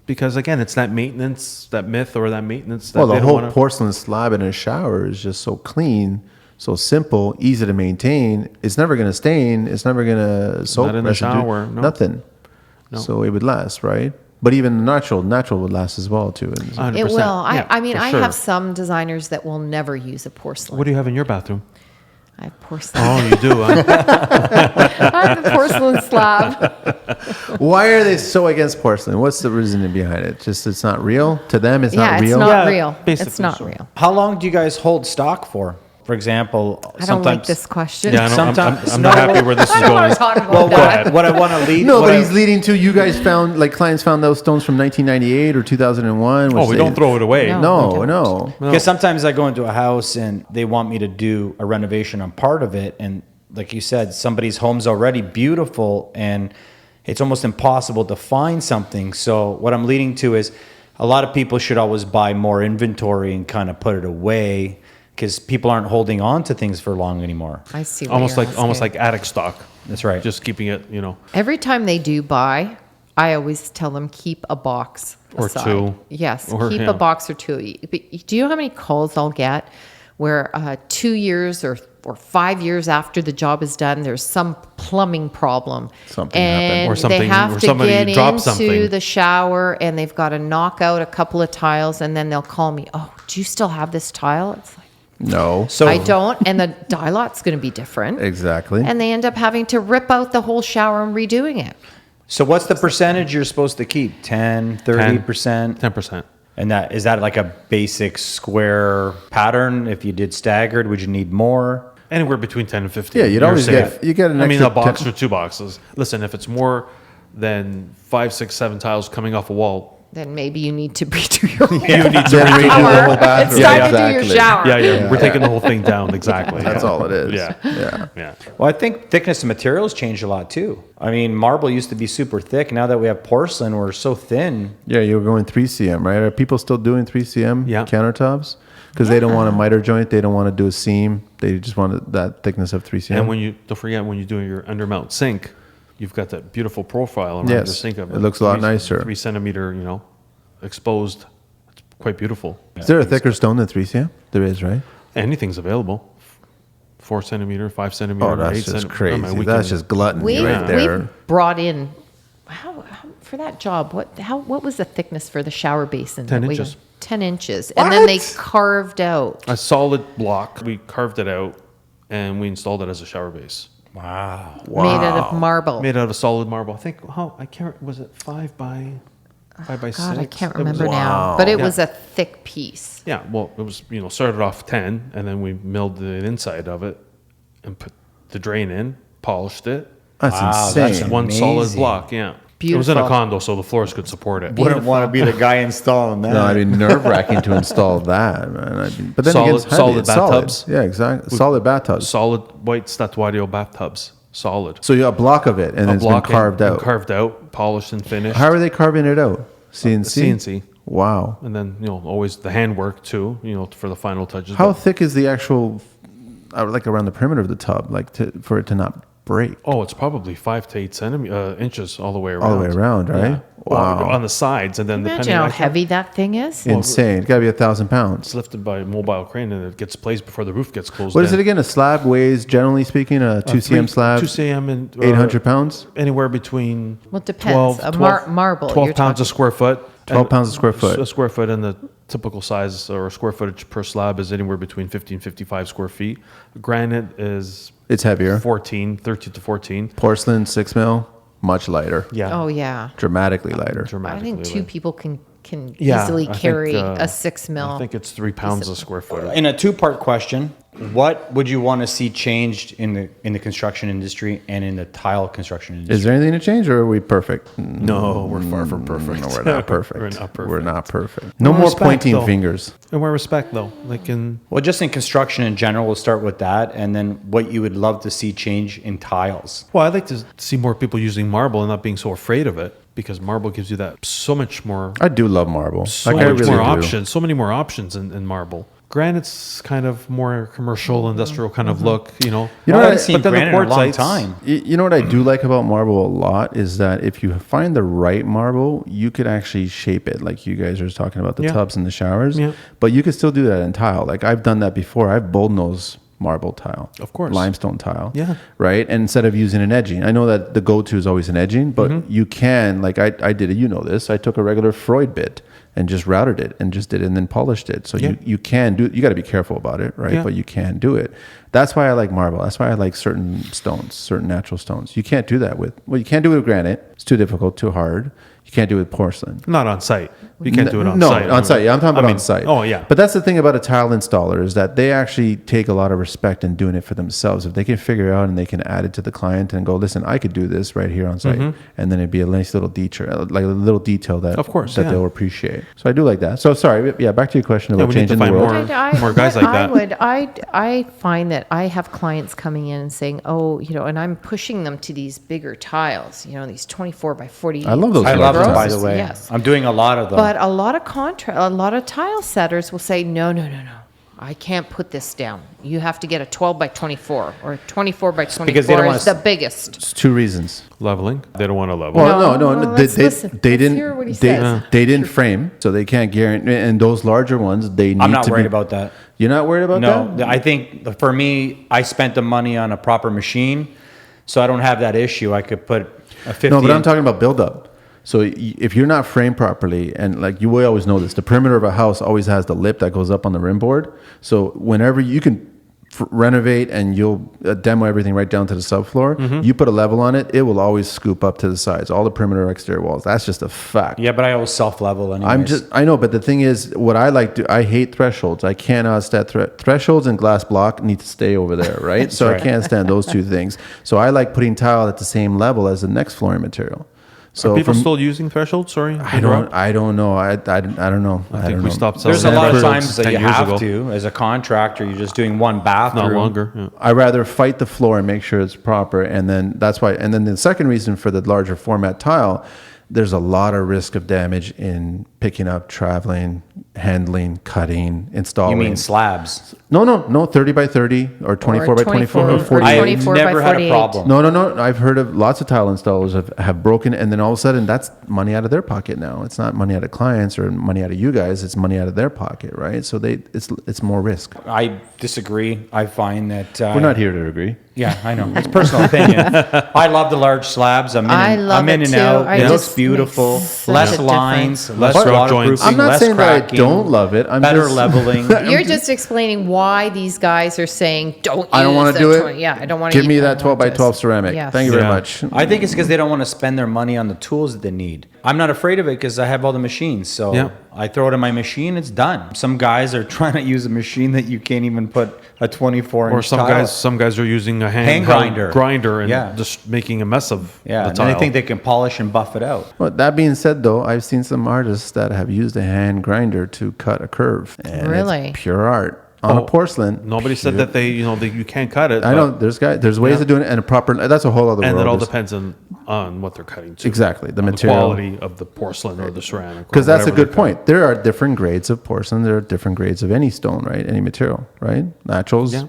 Because again, it's that maintenance, that myth or that maintenance. That Well, the they don't whole wanna- porcelain slab in a shower is just so clean, so simple, easy to maintain. It's never going to stain. It's never going to soak. Not in the residue, shower, no. Nothing. No. So it would last, right? But even natural would last as well too. 100%. It will. Yeah, I mean, for I sure. have some designers that will never use a porcelain. What do you have in your bathroom? I have porcelain. Oh, you do. Huh? I have a porcelain slab. Why are they so against porcelain? What's the reasoning behind it? Just it's not real to them. It's Yeah, not it's real. not Yeah, real. It's basically not so. real. How long do you guys hold stock for? For example, I don't like this question. Yeah, I know, Sometimes- I'm not no, happy where this is I don't want going. to talk about well, that. what I want to lead. No, what but I- he's leading to you guys clients found those stones from 1998 or 2001. Oh, we don't throw it away. No. we No, don't. no. Because sometimes I go into a house and they want me to do a renovation on part of it. And like you said, somebody's home's already beautiful and it's almost impossible to find something. So what I'm leading to is a lot of people should always buy more inventory and kind of put it away because people aren't holding on to things for long anymore. I see. What Almost you're almost asking. like attic stock. That's right. Just keeping it, Every time they do buy, I always tell them keep a box Or aside. two. Yes, Or, keep yeah. a box or two. But do you know how many calls I'll get where 2 years or 5 years after the job is done, there's some plumbing problem, Something happened. and Or something- they have or to somebody get dropped into something. the shower and they've got to knock out a couple of tiles, and then they'll call me. Oh, do you still have this tile? It's like No. So I don't, and the dye lot's going to be different. Exactly. And they end up having to rip out the whole shower and redoing it. So what's the percentage you're supposed to keep? 10, 30%? 10%. And is that like a basic square pattern? If you did staggered, would you need more? Anywhere between 10 and 15. Yeah, you'd You're always safe. you get an I mean, extra a box 10 or two boxes. Listen, if it's more than 5, 6, 7 tiles coming off a wall, Then maybe you need to redo your you need to Then redo the shower. whole bathroom. It's Yeah, time to do your exactly. shower. Yeah, we're taking the whole thing down. Exactly. That's yeah. all it is. Yeah. Yeah. Yeah. Well, I think thickness of materials changed a lot too. I mean, marble used to be super thick. Now that we have porcelain, we're so thin. Yeah, you were going 3cm, right? Are people still doing 3cm Yeah. countertops? Because they don't want a miter joint. They don't want to do a seam. They just want that thickness of 3cm. And don't forget, when you're doing your undermount sink, you've got that beautiful profile around Yes, the sink of it looks a lot nicer. 3 centimeter, exposed. It's quite beautiful. Is there a thicker stone than 3cm? There is, right? Anything's available. 4 centimeter, 5 centimeter, Oh, that's 8 just centimeter. crazy. I mean, we That's can- just gluttony We, right there. We've brought in, how for that job, what was the thickness for the shower basin? 10 that we inches. got? 10 inches. And then they What? carved out. a solid block. We carved it out and we installed it as a shower base. Wow. made out of marble. Made out of solid marble. I think, I can't, was it 5 by 6? God, I can't It was- remember now. But it was a thick piece. Yeah, well, it was, started off 10, and then we milled the inside of it and put the drain in, polished it. That's insane. that's Just one amazing. solid block, yeah. It was in a Beautiful. condo, so the floors could support it. Wouldn't want to be the guy installing that. No, I mean nerve wracking to install that, man. But then Solid- again, it's heavy. solid It's solid. bathtubs. Yeah, exactly. Solid bathtubs. Solid white statuario bathtubs. Solid. So you have a block of it, and A it's been block carved and out. Carved out, polished and finished. How are they carving it out? CNC. CNC. Wow. And then, always the handwork too, for the final touches. How But- thick is the actual, like around the perimeter of the tub, for it to not break? Oh, it's probably 5 to 8 inches all the way around. All the way around, right? Yeah. Wow. Well, on the sides, and then Imagine depending how on heavy that thing is. Insane. It's got to be 1,000 pounds. it's lifted by a mobile crane, and it gets placed before the roof gets closed. What is it again? A slab weighs, generally speaking, a 2 cm slab, 2 cm and 800 pounds? Anywhere between Well, it depends. 12 Marble. 12 you're pounds a talking- square foot. 12 And pounds a square foot. A square foot, and the typical size or square footage per slab is anywhere between 50 and 55 square feet. Granite is It's heavier. 13 to 14. Porcelain, 6 mil, much lighter. Yeah. Oh, yeah. Dramatically lighter. I Dramatically. think 2 lighter. people can Yeah, easily I think, carry uh, a 6 mil. I think it's 3 pounds a square foot. In a two-part question, what would you want to see changed in the construction industry and in the tile construction industry? Is there anything to change, or are we perfect? No, we're far from perfect. No, we're not perfect. We're not perfect. We're not perfect. No More more respect, pointing though. fingers. And where respect, though, like in Well, just in construction in general, we'll start with that, and then what you would love to see change in tiles. well, I'd like to see more people using marble and not being so afraid of it, because marble gives you that so much more, I do love marble. so Like, I much really more do. options, so many more options in marble. Granite's kind of more commercial, industrial kind of look, You know I what haven't I- seen but then the granite in a long quartzites- time. You know what I do like about marble a lot is that if you find the right marble, you could actually shape it, like you guys are talking about the Yeah. tubs and the showers. Yeah. But you could still do that in tile. Like I've done that before. I've bullnose marble tile, Of course. limestone tile. Yeah. Right. And instead of using an edging, I know that the go-to is always an edging, but Mm-hmm. you can, like I did it. You know this. I took a regular Freud bit and just routed it and just did it and then polished it. So Yeah. you can do. You got to be careful about it, right? Yeah. But you can do it. That's why I like marble. That's why I like certain stones, certain natural stones. You can't do that with. Well, you can't do it with granite. It's too difficult, too hard. You can't do it with porcelain. not on site. You can't do it on no, site. on site. Yeah, I'm talking about I mean, on site. Oh, yeah. But that's the thing about a tile installer is that they actually take a lot of respect in doing it for themselves. If they can figure it out and they can add it to the client and go, listen, I could do this right here on site, and then it'd be a nice little detail, like a little detail that, Of course, that yeah. they'll appreciate. So I do like that. So sorry, yeah. Back to your question Yeah, about we need to changing the find world. more guys like that. I find that I have clients coming in and saying, and I'm pushing them to these bigger tiles, these 24 by 40. I love those I love them, by roses, the way. Yes. I'm doing a lot of them. But a lot of tile setters will say, no. I can't put this down. You have to get a 12 by 24 or 24 by 24 because they don't is wanna the biggest. It's two reasons. Leveling. They don't want to level. Well, No, no. let's listen. They Let's didn't. hear what he says. They didn't frame, so they can't guarantee. And those larger ones, they need I'm not to worried be, about that. You're not worried about No, that? I think for me, I spent the money on a proper machine, so I don't have that issue. I could put a 50. No, but I'm talking about build up. So if you're not framed properly, and like we always know this, the perimeter of a house always has the lip that goes up on the rim board. So whenever you can renovate and you'll demo everything right down to the subfloor, you put a level on it, it will always scoop up to the sides, all the perimeter exterior walls. That's just a fact. Yeah, but I always self-level anyways. I know, but the thing is, what I like to, I hate thresholds. I cannot stand thresholds and glass block need to stay over there, right? So right. I can't stand those two things. So I like putting tile at the same level as the next flooring material. So Are people from- still using threshold? Sorry, I don't know. I don't know. I think we stopped selling There's a lot of thresholds times that 10 you years have ago. to, as a contractor, you're just doing one bathroom. Not longer. Yeah. I rather fight the floor and make sure it's proper, and then that's why. And then the second reason for the larger format tile, there's a lot of risk of damage in picking up, traveling, handling, cutting, installing. You mean slabs? No, 30 by 30 or 24 by 24 or 24 48. I have 24 by never had a 48. problem. No. I've heard of lots of tile installers have broken, and then all of a sudden that's money out of their pocket now. It's not money out of clients or money out of you guys. It's money out of their pocket, right? So it's more risk. I disagree. I find that We're not here to agree. Yeah, I know. It's personal opinion. I love the large slabs. I'm in and too. out. I It looks just beautiful. makes such Less a lines, difference. less Stroke waterproofing, joints. I'm not less saying cracking, that I don't love it. I'm better just, leveling. You're just explaining why these guys are saying don't. I don't want to do it. Yeah, I don't want to. Give me that 12 by 12 ceramic. Yes. Thank you very Yeah. much. I think it's because they don't want to spend their money on the tools that they need. I'm not afraid of it because I have all the machines. So Yeah. I throw it in my machine, it's done. Some guys are trying to use a machine that you can't even put a 24-inch Or some guys are using a hand grinder and Yeah. just making a mess of Yeah, the and tile. they think they can polish and buff it out. Well, that being said, though, I've seen some artists that have used a hand grinder to cut a curve. And Really? It's pure art. On a porcelain. Nobody said that that you can't cut it. I know there's ways Yeah. of doing it and a proper. That's a whole other and world. it all There's- depends on what they're cutting to. Exactly, the On material. the quality of the porcelain or the ceramic. Because that's a whatever good they're cutting. point. There are different grades of porcelain. There are different grades of any stone, right? Any material, right? Naturals. Yeah.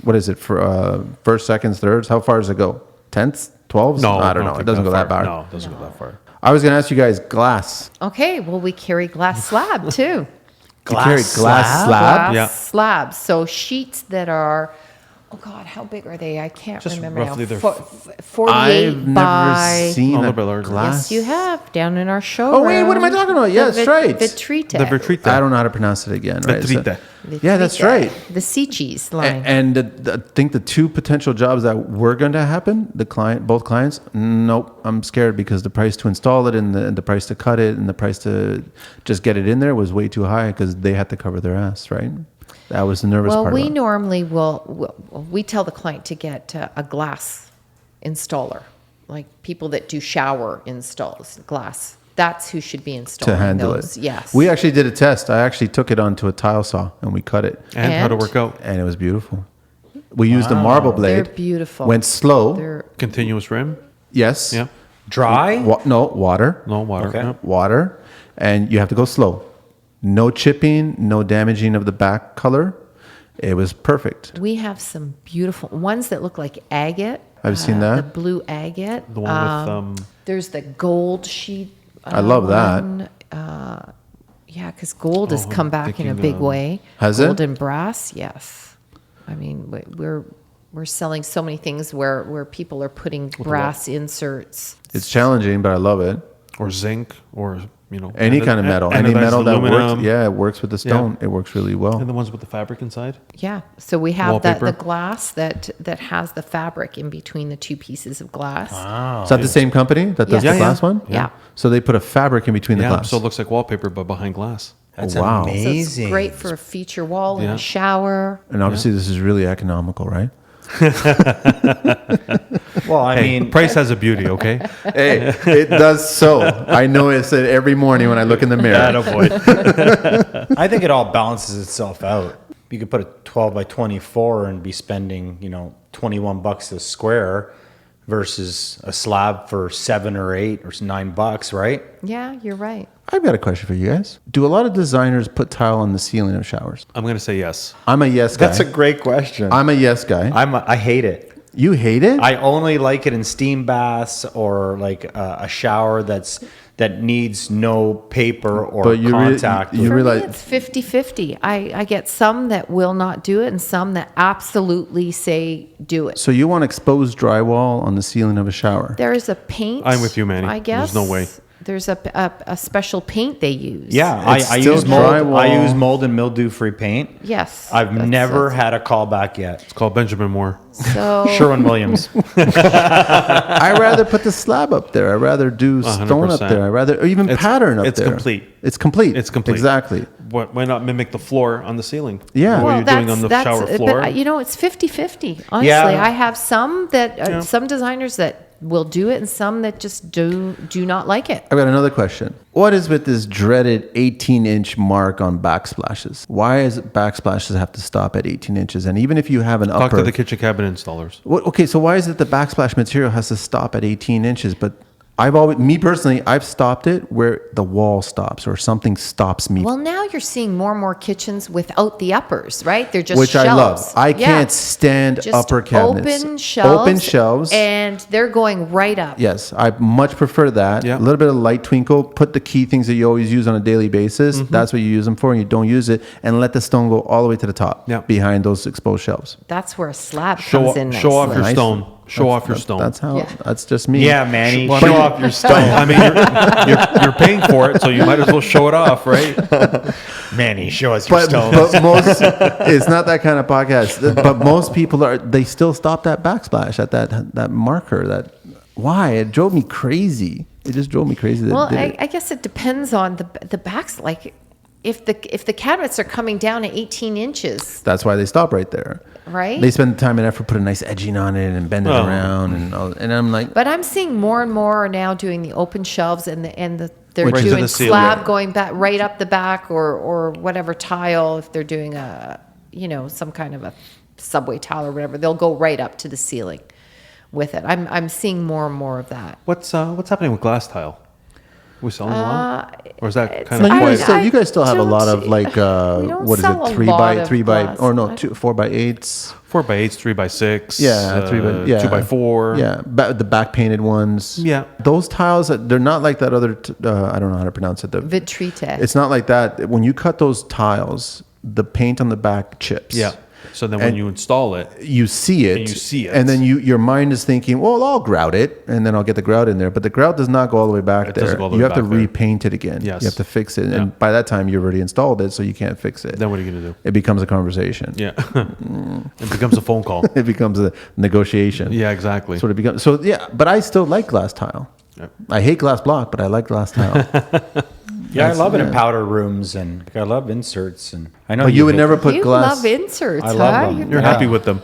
What is it for first, seconds, thirds? How far does it go? Tenths, 12s? No, I don't know. think It doesn't go that far. No, it doesn't go that far. I was going to ask you guys glass. Okay, well, we carry glass slab too. You carry glass slab? Glass Yeah. slabs. So sheets that are, oh God, how big are they? I can't Just remember roughly now. they're 48 I've by. never seen Oh, a they're larger. glass. Yes, you have down in our showroom. Oh, wait, what am I talking about? Yeah, that's right. Vitrite. The vitrite. I don't know how to pronounce it again. Right? Vitrite. Yeah, that's right. The Cicis line. And I think the two potential jobs that were going to happen, both clients, nope, I'm scared because the price to install it and the price to cut it and the price to just get it in there was way too high because they had to cover their ass, right? That was the nervous Well, part. we about it. normally we tell the client to get a glass installer, like people that do shower installs, glass. That's who should be installing to handle those. it. Yes. We actually did a test. I actually took it onto a tile saw and we cut it. And how to And? work out. And it was beautiful. We used a marble blade. They're beautiful. Went slow. They're Continuous rim. Yes. Yeah. Dry? No, water. No water. Okay. Yeah. Water. And you have to go slow. No chipping, no damaging of the back color. It was perfect. We have some beautiful ones that look like agate. I've seen that. The blue agate. The one with There's the gold sheet. I love that. one. Yeah, because gold has Oh, come I'm back in a thinking, big way. Has it? Gold and brass, yes. I mean, we're selling so many things where people are putting brass inserts. It's challenging, but I love it. or zinc or Any kind of metal. Any anodized metal that aluminum. works. Yeah, it works with the stone. Yeah. It works really well. And the ones with the fabric inside. Yeah, so we have Wallpaper. the glass that has the fabric in between the two pieces of glass. Is that the same company that does Yes. the Yeah, glass one? Yeah. So they put a fabric in between the Yeah, glass. so it looks like wallpaper but behind glass. That's wow. So amazing. it's great for a feature wall in Yeah. a shower. And obviously, this is really economical, right? Well, I Hey, mean, price has a beauty, okay? Hey, it does so. I know it every morning when I look in the mirror. I think it all balances itself out. You could put a 12 by 24 and be spending, $21 a square versus a slab for $7 or $8 or $9, right? Yeah, you're right. I've got a question for you guys. Do a lot of designers put tile on the ceiling of showers? I'm going to say yes. I'm a yes guy. That's a great question. I'm a yes guy. I hate it. You hate it? I only like it in steam baths or like a shower that needs no paper or But you really- contact. you For realize- me, it's 50-50. I get some that will not do it and some that absolutely say do it. So you want exposed drywall on the ceiling of a shower? There is a paint. I'm with you, Manny. I guess There's no way. There's a special paint they use. Yeah, It's I still use mold. drywall. I use mold and mildew free paint. Yes. I've that's- never that's- had a callback yet. It's called Benjamin Moore. So Sherwin-Williams. I rather put the slab up there. I rather do stone up 100%. there. I rather or even pattern up it's there. complete. It's complete. It's complete. Exactly. Why not mimic the floor on the ceiling? Yeah. What Well, you're doing on the shower floor. But, it's 50-50. Honestly, Yeah. I have some that some designers that will do it and some that just do not like it. I've got another question. What is with this dreaded 18-inch mark on backsplashes? Why does backsplashes have to stop at 18 inches? And even if you have an Talk upper... to the kitchen cabinet installers. Okay, so why is it the backsplash material has to stop at 18 inches, but Me personally, I've stopped it where the wall stops or something stops me. Well, now you're seeing more and more kitchens without the uppers, right? They're just Which shelves. I love. I can't stand Just upper cabinets. Open shelves. shelves. And they're going right up. Yes, I much prefer that. Yeah. A little bit of light twinkle. Put the key things that you always use on a daily basis. That's what you use them for, and you don't use it. And let the stone go all the way to the top behind those exposed shelves. That's where a slab comes in nicely. Show off your Nice. stone. Show off your stone. That's how. Yeah. That's just me. Yeah, Manny, Well, show off your stone. I mean, you're paying for it, so you might as well show it off, right? Manny, show us your But, stone. but most, it's not that kind of podcast. But most people they still stop that backsplash at that marker. Why? It drove me crazy. It just drove me crazy. That Well, it did it. I guess it depends on the backs. Like, if the cabinets are coming down at 18 inches, That's why they stop right there. right? They spend the time and effort, put a nice edging on it, and bend it around, and I'm like, But I'm seeing more and more are now doing the open shelves and they're Which is in doing the ceiling. slab going back right up the back or whatever tile. If they're doing some kind of a subway tile or whatever, they'll go right up to the ceiling with it. I'm seeing more and more of that. What's happening with glass tile? We selling a lot, or is that kind no, of you guys still have a lot of like don't what is sell it, a 3 lot by of 3 by glass. or no 4 by 8s? 4x8s, 3x6, Yeah, 2x4. Yeah, the back painted ones. Yeah. Those tiles they're not like that other. I don't know how to pronounce it. Vitrite. It's not like that. When you cut those tiles, the paint on the back chips. Yeah. So then when And- you install it, You see it. And you see it. And then your mind is thinking, well, I'll grout it, and then I'll get the grout in there. But the grout does not go all the way back It there. doesn't go all the You way have to back there. repaint it again. Yes. You have to fix it. Yeah. And by that time, you've already installed it, so you can't fix it. then what are you going to do? It becomes a conversation. Yeah. It becomes a phone call. It becomes a negotiation. Yeah, exactly. That's what it becomes. So, yeah, but I still like glass tile. Yep. I hate glass block, but I like glass tile. Yeah, I love it in powder rooms, and I love inserts. And I know But you would hate never them. put You glass. love inserts, I love huh? them. You're Yeah. happy with them.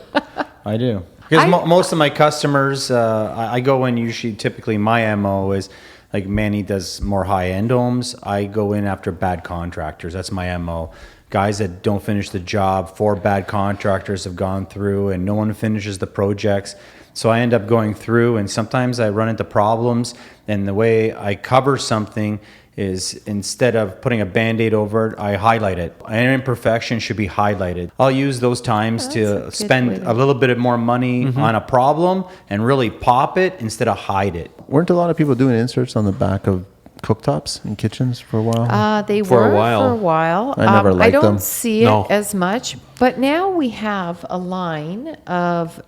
I do. Because most of my customers, I go in usually, typically my MO is like Manny does more high end homes. I go in after bad contractors. That's my MO. Guys that don't finish the job, 4 bad contractors have gone through and no one finishes the projects. So I end up going through, and sometimes I run into problems, and the way I cover something is instead of putting a Band-Aid over it, I highlight it. An imperfection should be highlighted. I'll use those times That's a to good spend way to- a little bit more money on a problem and really pop it instead of hide it. Weren't a lot of people doing inserts on the back of cooktops in kitchens for a while? They For a were while. for a while. I never I liked don't them. see it No. as much, but now we have a line of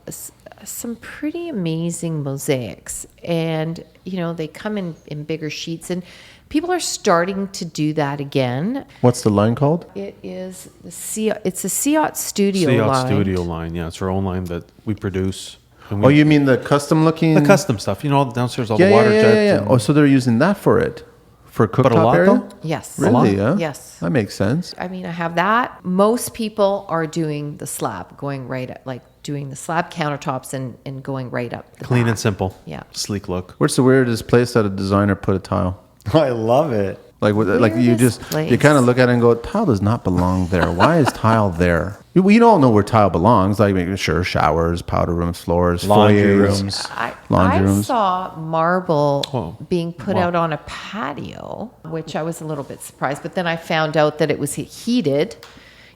some pretty amazing mosaics, and they come in bigger sheets, and people are starting to do that again. What's the line called? It is the Ciot. It's a Ciot Studio Ciot line. Studio line. Yeah, it's our own line that we produce. And Oh, we, you mean the custom looking? the custom stuff. Downstairs, all Yeah, the water yeah, jets. yeah, yeah. and- Oh, so they're using that for it, for cooktop But a lot, area? though? Yes. Really? Yeah. Yes. That makes sense. I mean, I have that. Most people are doing the slab, going right at, like doing the slab countertops and going right up. The Clean back. and simple. Yeah. Sleek look. What's the weirdest place that a designer put a tile? I love it. Like you Weirdest just place. you kind of look at it and go, tile does not belong there. Why is tile there? We all know where tile belongs. Like making sure showers, powder rooms, floors, Laundry foyers. rooms. Laundry I rooms. saw marble Whoa. being put Wow. out on a patio, which I was a little bit surprised. But then I found out that it was heated.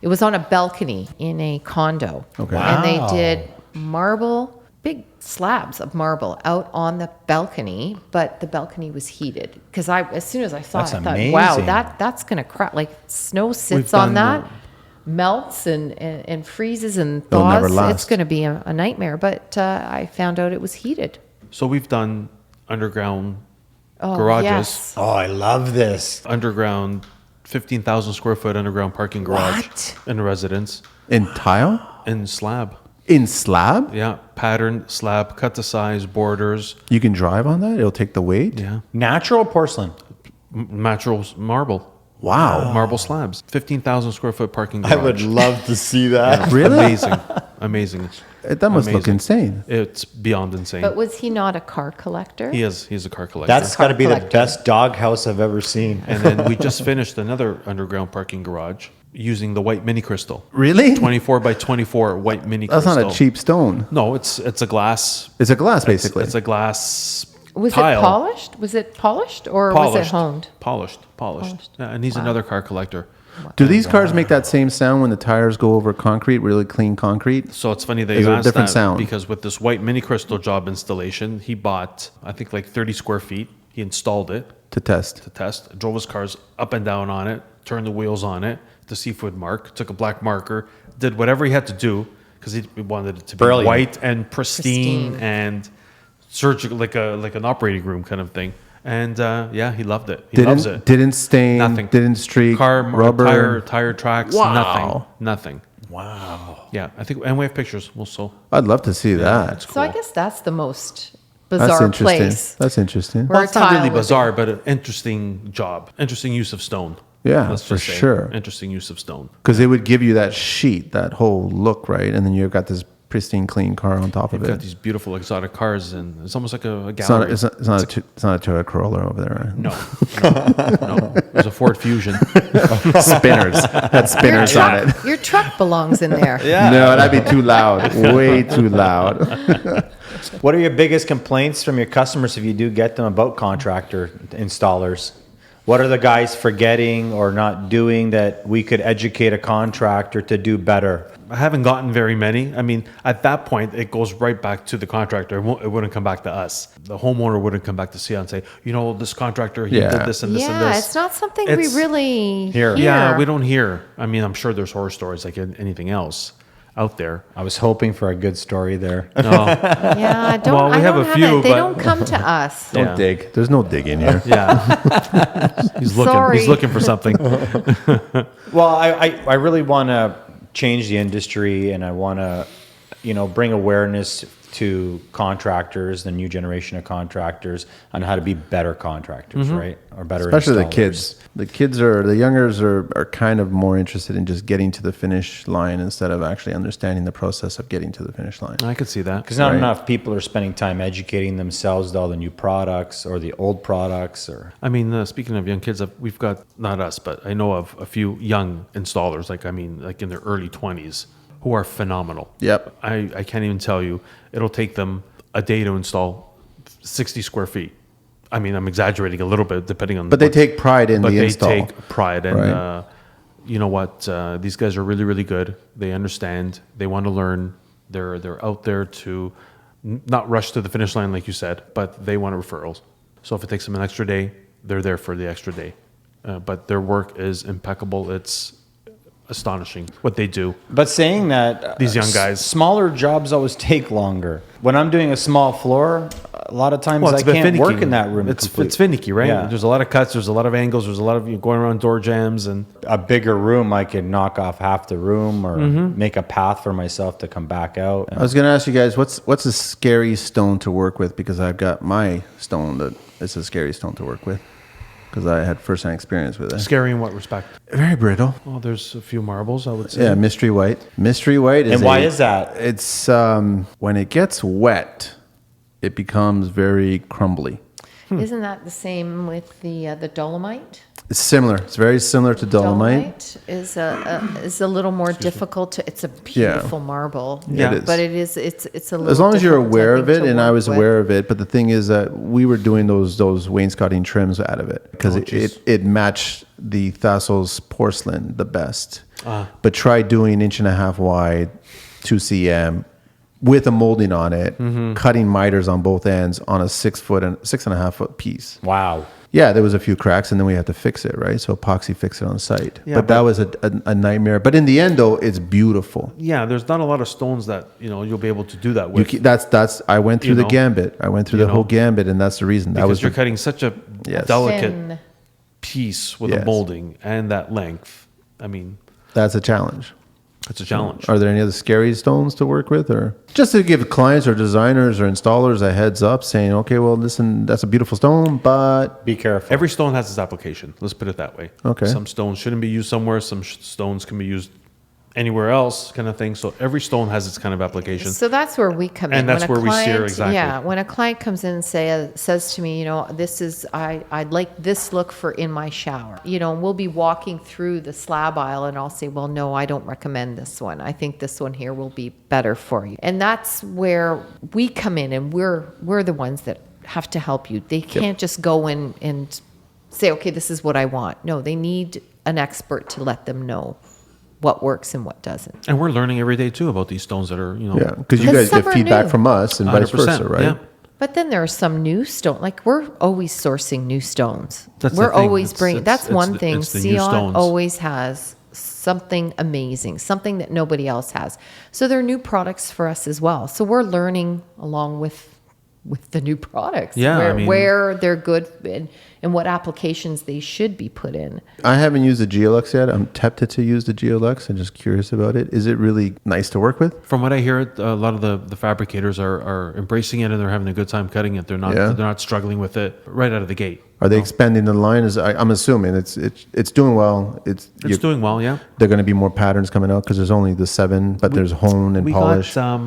It was on a balcony in a condo. Okay. And they Wow. did marble, big slabs of marble out on the balcony, but the balcony was heated. Because as soon as I saw That's it, I thought, wow, amazing. that's going to crack. Like snow sits We've on done that. Melts and freezes and It'll thaws. never It's last. going to be a nightmare. But I found out it was heated. So we've done underground Oh, garages, yes. Oh, I love this. underground 15,000 square foot underground parking garage What? in a residence, In tile? in slab. In slab? Yeah, pattern slab, cut to size, borders. You can drive on that? It'll take the weight? Yeah, Natural porcelain. natural marble. Wow. Marble slabs. 15,000 square foot parking I garage. would love to see that. Really? Amazing. Amazing. That must look Amazing. insane. It's beyond insane. But was he not a car collector? He's a car collector. That's got to be the collector. best doghouse I've ever seen. And then we just finished another underground parking garage using the white mini crystal. Really? 24 by 24 white mini That's crystal. not a cheap stone. No, it's a glass. It's a glass, basically. It's a glass Was tile. it polished? Was it polished or was it honed? Polished. Yeah, and he's another car collector. Do these cars make that same sound when the tires go over concrete, really clean concrete? So it's funny that Is you there a asked different that sound? because with this white mini crystal job installation, he bought, I think, like 30 square feet. He installed it To test. to test, drove his cars up and down on it, turned the wheels on it, the seafood mark, took a black marker, did whatever he had to do because he wanted it to be Brilliant. white and pristine, Pristine. and surgical, like an operating room kind of thing. And yeah, he loved it. He loves it. Didn't stain. Nothing. Didn't streak. Car, rubber. tire tracks. Wow. Nothing. Wow. Yeah, I think, and we have pictures. We'll so. I'd love to see that. It's cool. So I guess that's the most That's bizarre interesting. place. That's interesting. Where Well, it's not tile really would be. bizarre, but an interesting job, interesting use of stone. Yeah, Let's for just say. sure. Interesting use of stone. Because it would give you that sheet, that whole look, right? And then you've got this pristine, clean car on top You've of got it. these beautiful exotic cars, and it's almost like a It's not, gallery. it's not a Toyota Corolla over there, right? No. There's a Ford Fusion. Spinners. Had spinners on it. Your truck belongs in there. No, that'd be too loud. Way too loud. What are your biggest complaints from your customers if you do get them about contractor installers? What are the guys forgetting or not doing that we could educate a contractor to do better? I haven't gotten very many. I mean, at that point, it goes right back to the contractor. It wouldn't come back to us. The homeowner wouldn't come back to Ciot and say, this contractor, he Yeah. did this and this and Yeah, this. it's not something It's- we really Hear. hear. Yeah, we don't hear. I mean, I'm sure there's horror stories like anything else out there. I was hoping for a good story there. No. Yeah, I don't. Well, we I have don't a few, it. They but- don't come to us. Don't Yeah. dig. There's no dig in here. Yeah. He's looking. Sorry. He's looking for something. Well, I really want to change the industry, and I want to, bring awareness to contractors, the new generation of contractors, on how to be better contractors, right? Or better Especially the installers. kids. The youngers are kind of more interested in just getting to the finish line instead of actually understanding the process of getting to the finish line. I could see that. Because not Right. enough people are spending time educating themselves to all the new products or the old products. Or I mean, speaking of young kids, we've got, not us, but I know of a few young installers, like in their early 20s, who are phenomenal. Yep. I can't even tell you. It'll take them a day to install 60 square feet. I mean, I'm exaggerating a little bit depending on. But they take pride in the install. But they take pride, and Right. you know what? These guys are really, really good. They understand. They want to learn. They're out there to not rush to the finish line, like you said, but they want referrals. So if it takes them an extra day, they're there for the extra day. But their work is impeccable. It's astonishing what they do. But saying that, These young guys. smaller jobs always take longer. When I'm doing a small floor, a lot of times I it's a bit can't finicky. work in that room. It's complete. finicky, right? Yeah. There's a lot of cuts. There's a lot of angles. There's a lot of going around door jams, and A bigger room, I could knock off half the room or Mm-hmm. make a path for myself to come back out. I was going to ask you guys, what's a scary stone to work with? Because I've got my stone that is a scary stone to work with. Because I had first-hand experience with it. scary in what respect? Very brittle. Well, there's a few marbles, I would say. Yeah, mystery white. Mystery white is And why is that? It's when it gets wet, it becomes very crumbly. Isn't that the same with the Dolomite? It's similar. It's very similar to dolomite. is a little more difficult to. It's a beautiful marble. Yeah. It is. But it's a little. As long as you're difficult, I aware think, of it, to and I work was with. aware of it, but the thing is that we were doing those wainscoting trims out of it because it matched the Thassel's porcelain the best. But try doing 1.5 inch wide, 2 cm, with a molding on it, cutting miters on both ends on a 6 foot and 6.5 foot piece. Wow. Yeah, there was a few cracks, and then we had to fix it, right? So epoxy fixed it on site. Yeah, but that was a nightmare. But in the end, though, it's beautiful. Yeah, there's not a lot of stones that you'll be able to do that You with. that's I went through You the know, gambit. I went through you the whole know, gambit, and that's the reason. That because was you're the, cutting such a Yes. delicate Thin. piece with Yes. a molding and that length. I mean, that's a challenge. it's a challenge. Are there any other scary stones to work with, or just to give clients or designers or installers a heads up, saying, okay, well, listen, that's a beautiful stone, but Be careful. Every stone has its application. Let's put it that way. Okay. Some stones shouldn't be used somewhere. Some stones can be used anywhere else, kind of thing. So every stone has its kind of application. So that's where we come in. And that's When a where we steer, client- exactly. Yeah, when a client comes in and says to me, this is I'd like this look for in my shower. We'll be walking through the slab aisle, and I'll say, well, no, I don't recommend this one. I think this one here will be better for you. And that's where we come in, and we're the ones that have to help you. They can't just go in and say, okay, this is what I want. No, they need an expert to let them know what works and what doesn't. And we're learning every day too about these stones that are, Yeah, because you Because guys get some are feedback new. from us and vice 100%, versa, right? yeah. But then there are some new stone. Like we're always sourcing new stones. That's the we're thing. always bringing. That's It's one the- thing. it's the new Ciot stones. always has something amazing, something that nobody else has. So they're new products for us as well. So we're learning along with the new products. Yeah, where, I mean- where they're good and what applications they should be put in. I haven't used the Geolux yet. I'm tempted to use the Geolux. I'm just curious about it. Is it really nice to work with? From what I hear, a lot of the fabricators are embracing it and they're having a good time cutting it. They're not struggling with it right out of the gate. Are they expanding the line? I'm assuming it's doing well. It's doing well, yeah. There are going to be more patterns coming out because there's only the 7, but there's hone and We polish. got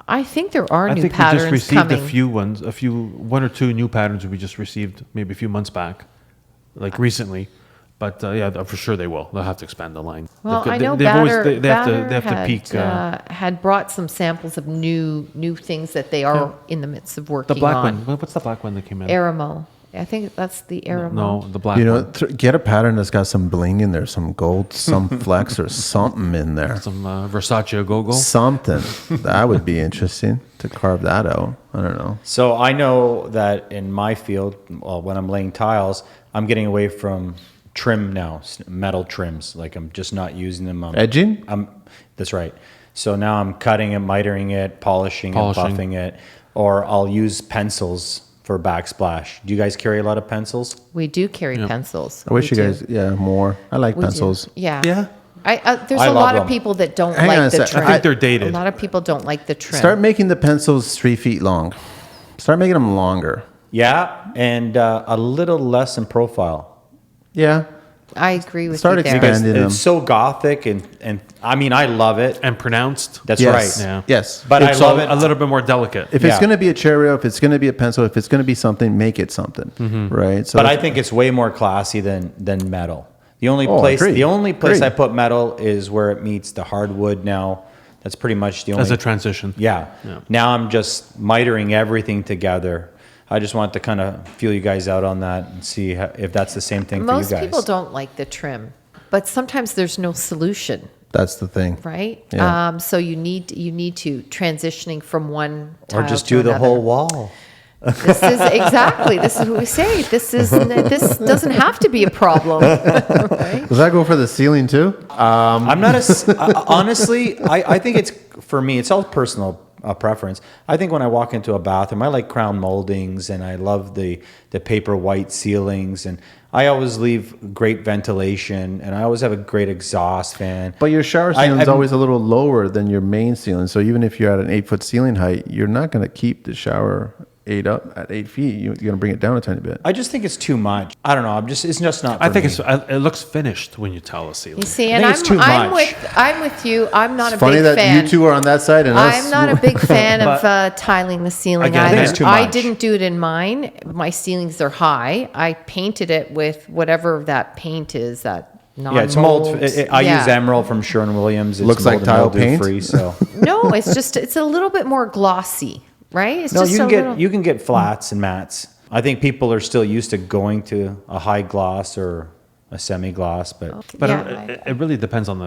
I think there are I new think we patterns just received coming. a few ones, one or two new patterns we just received maybe a few months back, like recently. But yeah, for sure they will. They'll have to expand the line. Well, They've got- I know they've always- Batter, they have to Batter had, peak. had brought some samples of new things that they are in the midst of working The black on. one. What's the black one that came in? Aramo. I think that's the Aramo. No, the black You know, one. get a pattern that's got some bling in there, some gold, some flex, or something in there. Some Versace go-go. Something that would be interesting to carve that out. I don't know. So I know that in my field, when I'm laying tiles, I'm getting away from trim now, metal trims. Like I'm just not using them. Edging? That's right. So now I'm cutting it, mitering it, polishing, and buffing it, or I'll use pencils for backsplash. Do you guys carry a lot of pencils? We do carry pencils. I wish We you do. guys, more. I like We do. pencils. Yeah. Yeah. There's I a love lot of them. people that don't Hang on a like the sec. trim. I think they're dated. A lot of people don't like the trim. Start making the pencils 3 feet long. Start making them longer. Yeah, and a little less in profile. Yeah. I agree with Start you there. expanding. Did them. It's so gothic, and I mean, I love it. And pronounced. That's Yes. right. Yeah. Yes. But It's I love it. a little bit more delicate. If it's Yeah. going to be a chair rail, if it's going to be a pencil, if it's going to be something, make it something. Right. So But I think it's way more classy than metal. The only Oh, place agreed. the only place Agreed. I put metal is where it meets the hardwood now. That's pretty much the only As a transition. Yeah. Now I'm just mitering everything together. I just want to kind of feel you guys out on that and see if that's the same thing for you Most guys. people don't like the trim, but sometimes there's no solution, that's the thing. right? Yeah. So you need to transitioning from one or tile just to do the another. whole wall. This is exactly. This is what we say. This doesn't have to be a problem. Right? Does that go for the ceiling too? I'm not honestly. I think it's for me. It's all personal preference. I think when I walk into a bathroom, I like crown moldings, and I love the paper white ceilings, and I always leave great ventilation, and I always have a great exhaust fan. But your shower I- ceiling is I'm- always a little lower than your main ceiling. So even if you're at an 8-foot ceiling height, you're not going to keep the shower 8 up at 8 feet. You're going to bring it down a tiny bit. I just think it's too much. I don't know. It's just not. For I think me. it looks finished when you tile a ceiling. You see, I and think it's too I'm much. with you. I'm not It's a funny big that fan. you two are on that side and us. I'm not a big fan of But- tiling the ceiling Again, I either. think it's too I much. didn't do it in mine. My ceilings are high. I painted it with whatever that paint is. That non-mold. Yeah, it's mold. I Yeah. use Emerald from Sherwin-Williams. It's Looks like mold and tile mildew paint. free. So No, it's a little bit more glossy, right? It's no, just you can a get little, you can get flats and mattes. I think people are still used to going to a high gloss or a semi gloss, but But yeah, it really depends on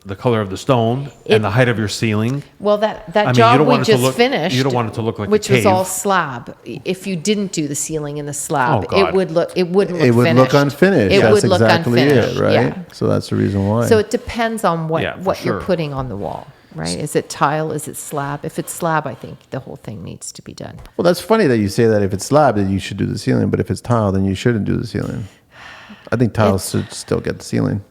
the color of the stone It- and the height of your ceiling. Well, that I mean, you job don't we want it to just look- finished, you don't want it to look like a which was all cave. slab. If you didn't do the ceiling in the slab, Oh, God. it wouldn't look it would finished. look unfinished. It That's would look exactly unfinished, it, right? yeah. So that's the reason why. So it depends on what Yeah, for what you're sure. putting on the wall, right? Is it tile? Is it slab? If it's slab, I think the whole thing needs to be done. well, that's funny that you say that if it's slab, then you should do the ceiling. But if it's tile, then you shouldn't do the ceiling. I think tiles should still get the ceiling.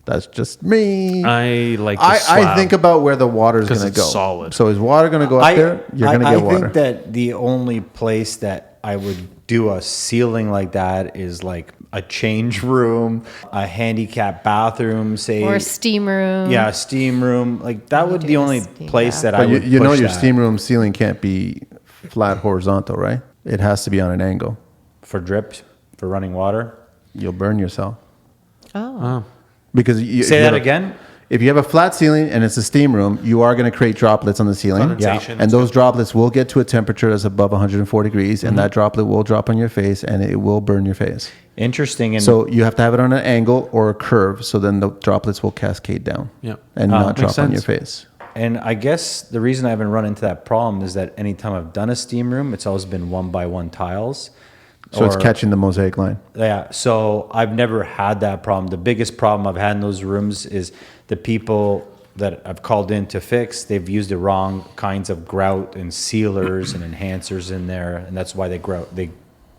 That's just me. I like the I slab. think about where the water is 'Cause going to it's go. solid. So is water going to go up there? You're going to get water. I think that the only place that I would do a ceiling like that is like a change room, a handicap bathroom, say, Or a steam room. yeah, a steam room. Like that would do be the the only steam place bath. that I But would. you know push your that. steam room ceiling can't be flat horizontal, right? It has to be on an angle. For drip, for running water. You'll burn yourself Oh. because you Say you that know, again. If you have a flat ceiling and it's a steam room, you are going to create droplets on the ceiling. Condensation. And those droplets will get to a temperature that's above 104 degrees, and that droplet will drop on your face, and it will burn your face. Interesting. And So you have to have it on an angle or a curve, so then the droplets will cascade down and not drop on your face. And I guess the reason I haven't run into that problem is that anytime I've done a steam room, it's always been 1x1 tiles. So it's catching the mosaic line. Yeah, so I've never had that problem. The biggest problem I've had in those rooms is the people that I've called in to fix, they've used the wrong kinds of grout and sealers and enhancers in there, and that's why they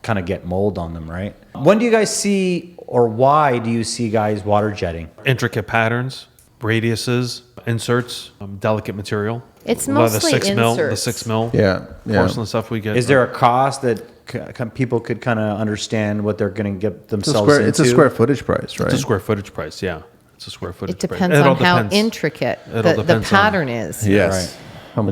kind of get mold on them, right? When do you guys see, or why do you see guys water jetting? Intricate patterns, radiuses, inserts, delicate material. It's A lot of mostly the 6 mil, the inserts. 6 mil Yeah. porcelain stuff we get. Is there a cost that people could kind of understand what they're going to get themselves into? It's a square footage price, right? It's a square footage price, yeah. It's a square footage It price. depends all on how depends. intricate It all the depends on- pattern is. Yes. Right. How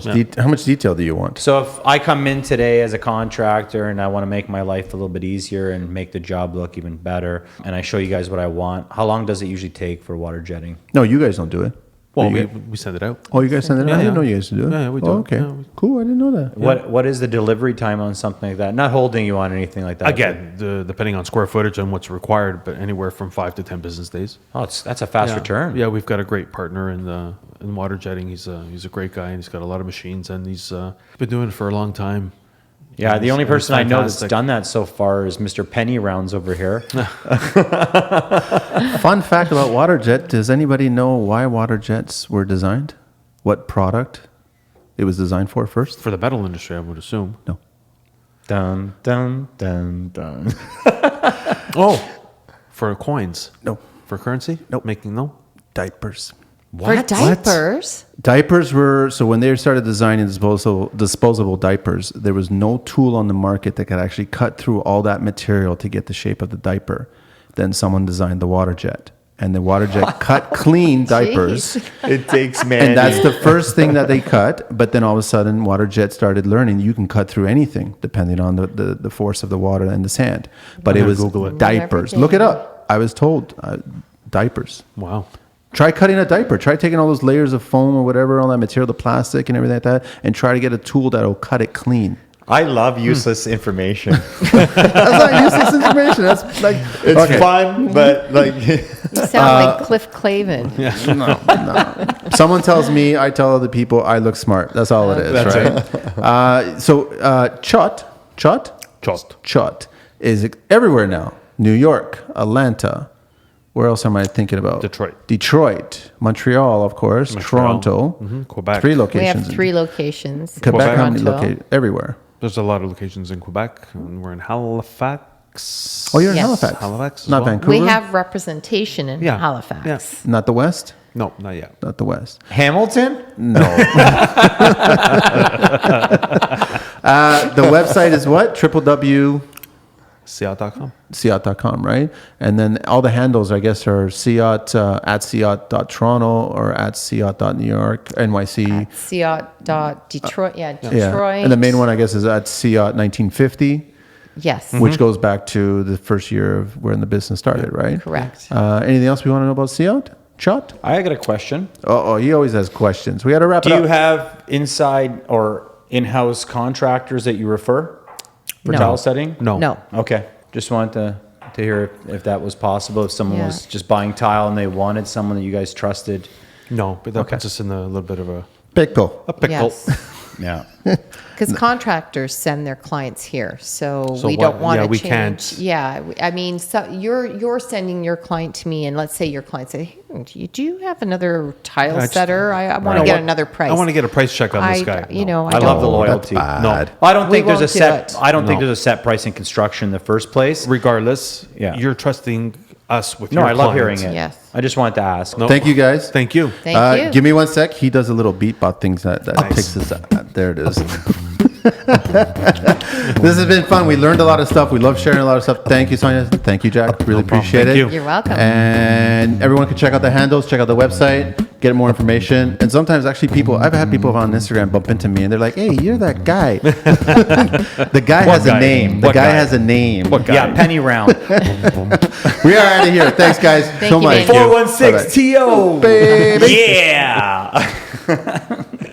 much detail do you want? So if I come in today as a contractor and I want to make my life a little bit easier and make the job look even better, and I show you guys what I want, how long does it usually take for water jetting? No, you guys don't do it. Well, You we send it out. Oh, you guys send it out? I didn't know you guys do it. Yeah, we do. Oh, okay. Yeah, Cool. I didn't know that. What is the delivery time on something like that? Not holding you on anything like that. Again, depending on square footage and what's required, but anywhere from 5 to 10 business days. Oh, that's a fast Yeah. return. Yeah, we've got a great partner in water jetting. He's a great guy, and he's got a lot of machines, and he's been doing it for a long time. Yeah, the He's- only he's person I know that's fantastic. done that so far is Mr. Penny Rounds over here. Fun fact about water jet. Does anybody know why water jets were designed? What product it was designed for first? For the metal industry, I would assume. No. Dun, dun, dun, dun. Oh, for coins. No. For currency? Nope. No. Diapers. For diapers, Diapers were, so when they started designing disposable diapers, there was no tool on the market that could actually cut through all that material to get the shape of the diaper. Then someone designed the water jet. And the water jet cut clean diapers. Jeez. It takes man. And that's the first thing that they cut. But then all of a sudden, water jet started learning you can cut through anything depending on the force of the water and the sand. But I'm it gonna was Google it. diapers. Everything. Look it up. I was told diapers. Wow. Try cutting a diaper. Try taking all those layers of foam or whatever, all that material, the plastic and everything like that, and try to get a tool that will cut it clean. I love useless information. That's not useless information. That's like It's fun, but like you sound like Cliff Clavin. no. Someone tells me, I tell other people, I look smart. That's all it is, That's right? Ciot is everywhere now. New York, Atlanta. Where else am I thinking about? Detroit, Montreal, of course, Toronto, Quebec. 3 We locations. have 3 locations. Quebec, how many Toronto. located everywhere. There's a lot of locations in Quebec, and we're in Halifax. Oh, you're in Yes. Halifax. Halifax as Not well. Vancouver. We have representation in Yeah. Halifax. Yeah. Not the West. No, not yet. Not the West. Hamilton? No. The website is what? Ciot.com. Ciot.com, right? And then all the handles, I guess, are Ciot at Ciot.Toronto or at Ciot.New York, NYC. Ciot.Detroit. Yeah, Detroit. Yeah. And the main one, I guess, is at Ciot 1950, Yes. which goes back to the first year of when the business started, right? Correct. Anything else we want to know about Ciot? Ciot? I got a question. Oh, he always has questions. We got to wrap Do it up. you have inside or in-house contractors that you refer for No. tile setting? No. No. Okay. Just wanted to hear if that was possible. If someone Yeah. was just buying tile and they wanted someone that you guys trusted. No, but that puts us in a little bit of a Pickle. pickle. Yes. Yeah. Because contractors send their clients here, so So we what- don't want yeah, to we change. can't- Yeah, I mean, so you're sending your client to me, and let's say your client say, hey, do you have another tile just- setter? I want to I get want- another price. I want to get a price check on this guy. You know, I love the loyalty. Bad. I don't We think there's a won't do set. it. I don't think No. there's a set price in construction in the first place. Regardless, Yeah. you're trusting us with No, your I love clients. hearing it. Yes. I just wanted to ask. No. Thank you, guys. Thank you. Thank you. Give me 1 sec. He does a little beatbox things that takes us. There it is. This has been fun. We learned a lot of stuff. We love sharing a lot of stuff. Thank you, Sonya. Thank you, Jack. Really problem. appreciate Thank it. you. You're welcome. And everyone can check out the handles, check out the website. get more information. And sometimes actually I've had people on Instagram bump into me and they're like, hey, you're that guy. The guy has a name. The guy has a name. What guy? Yeah, penny round. We are out of here. Thanks, guys, Thank so you, much. man. 416 TO. Baby. Yeah.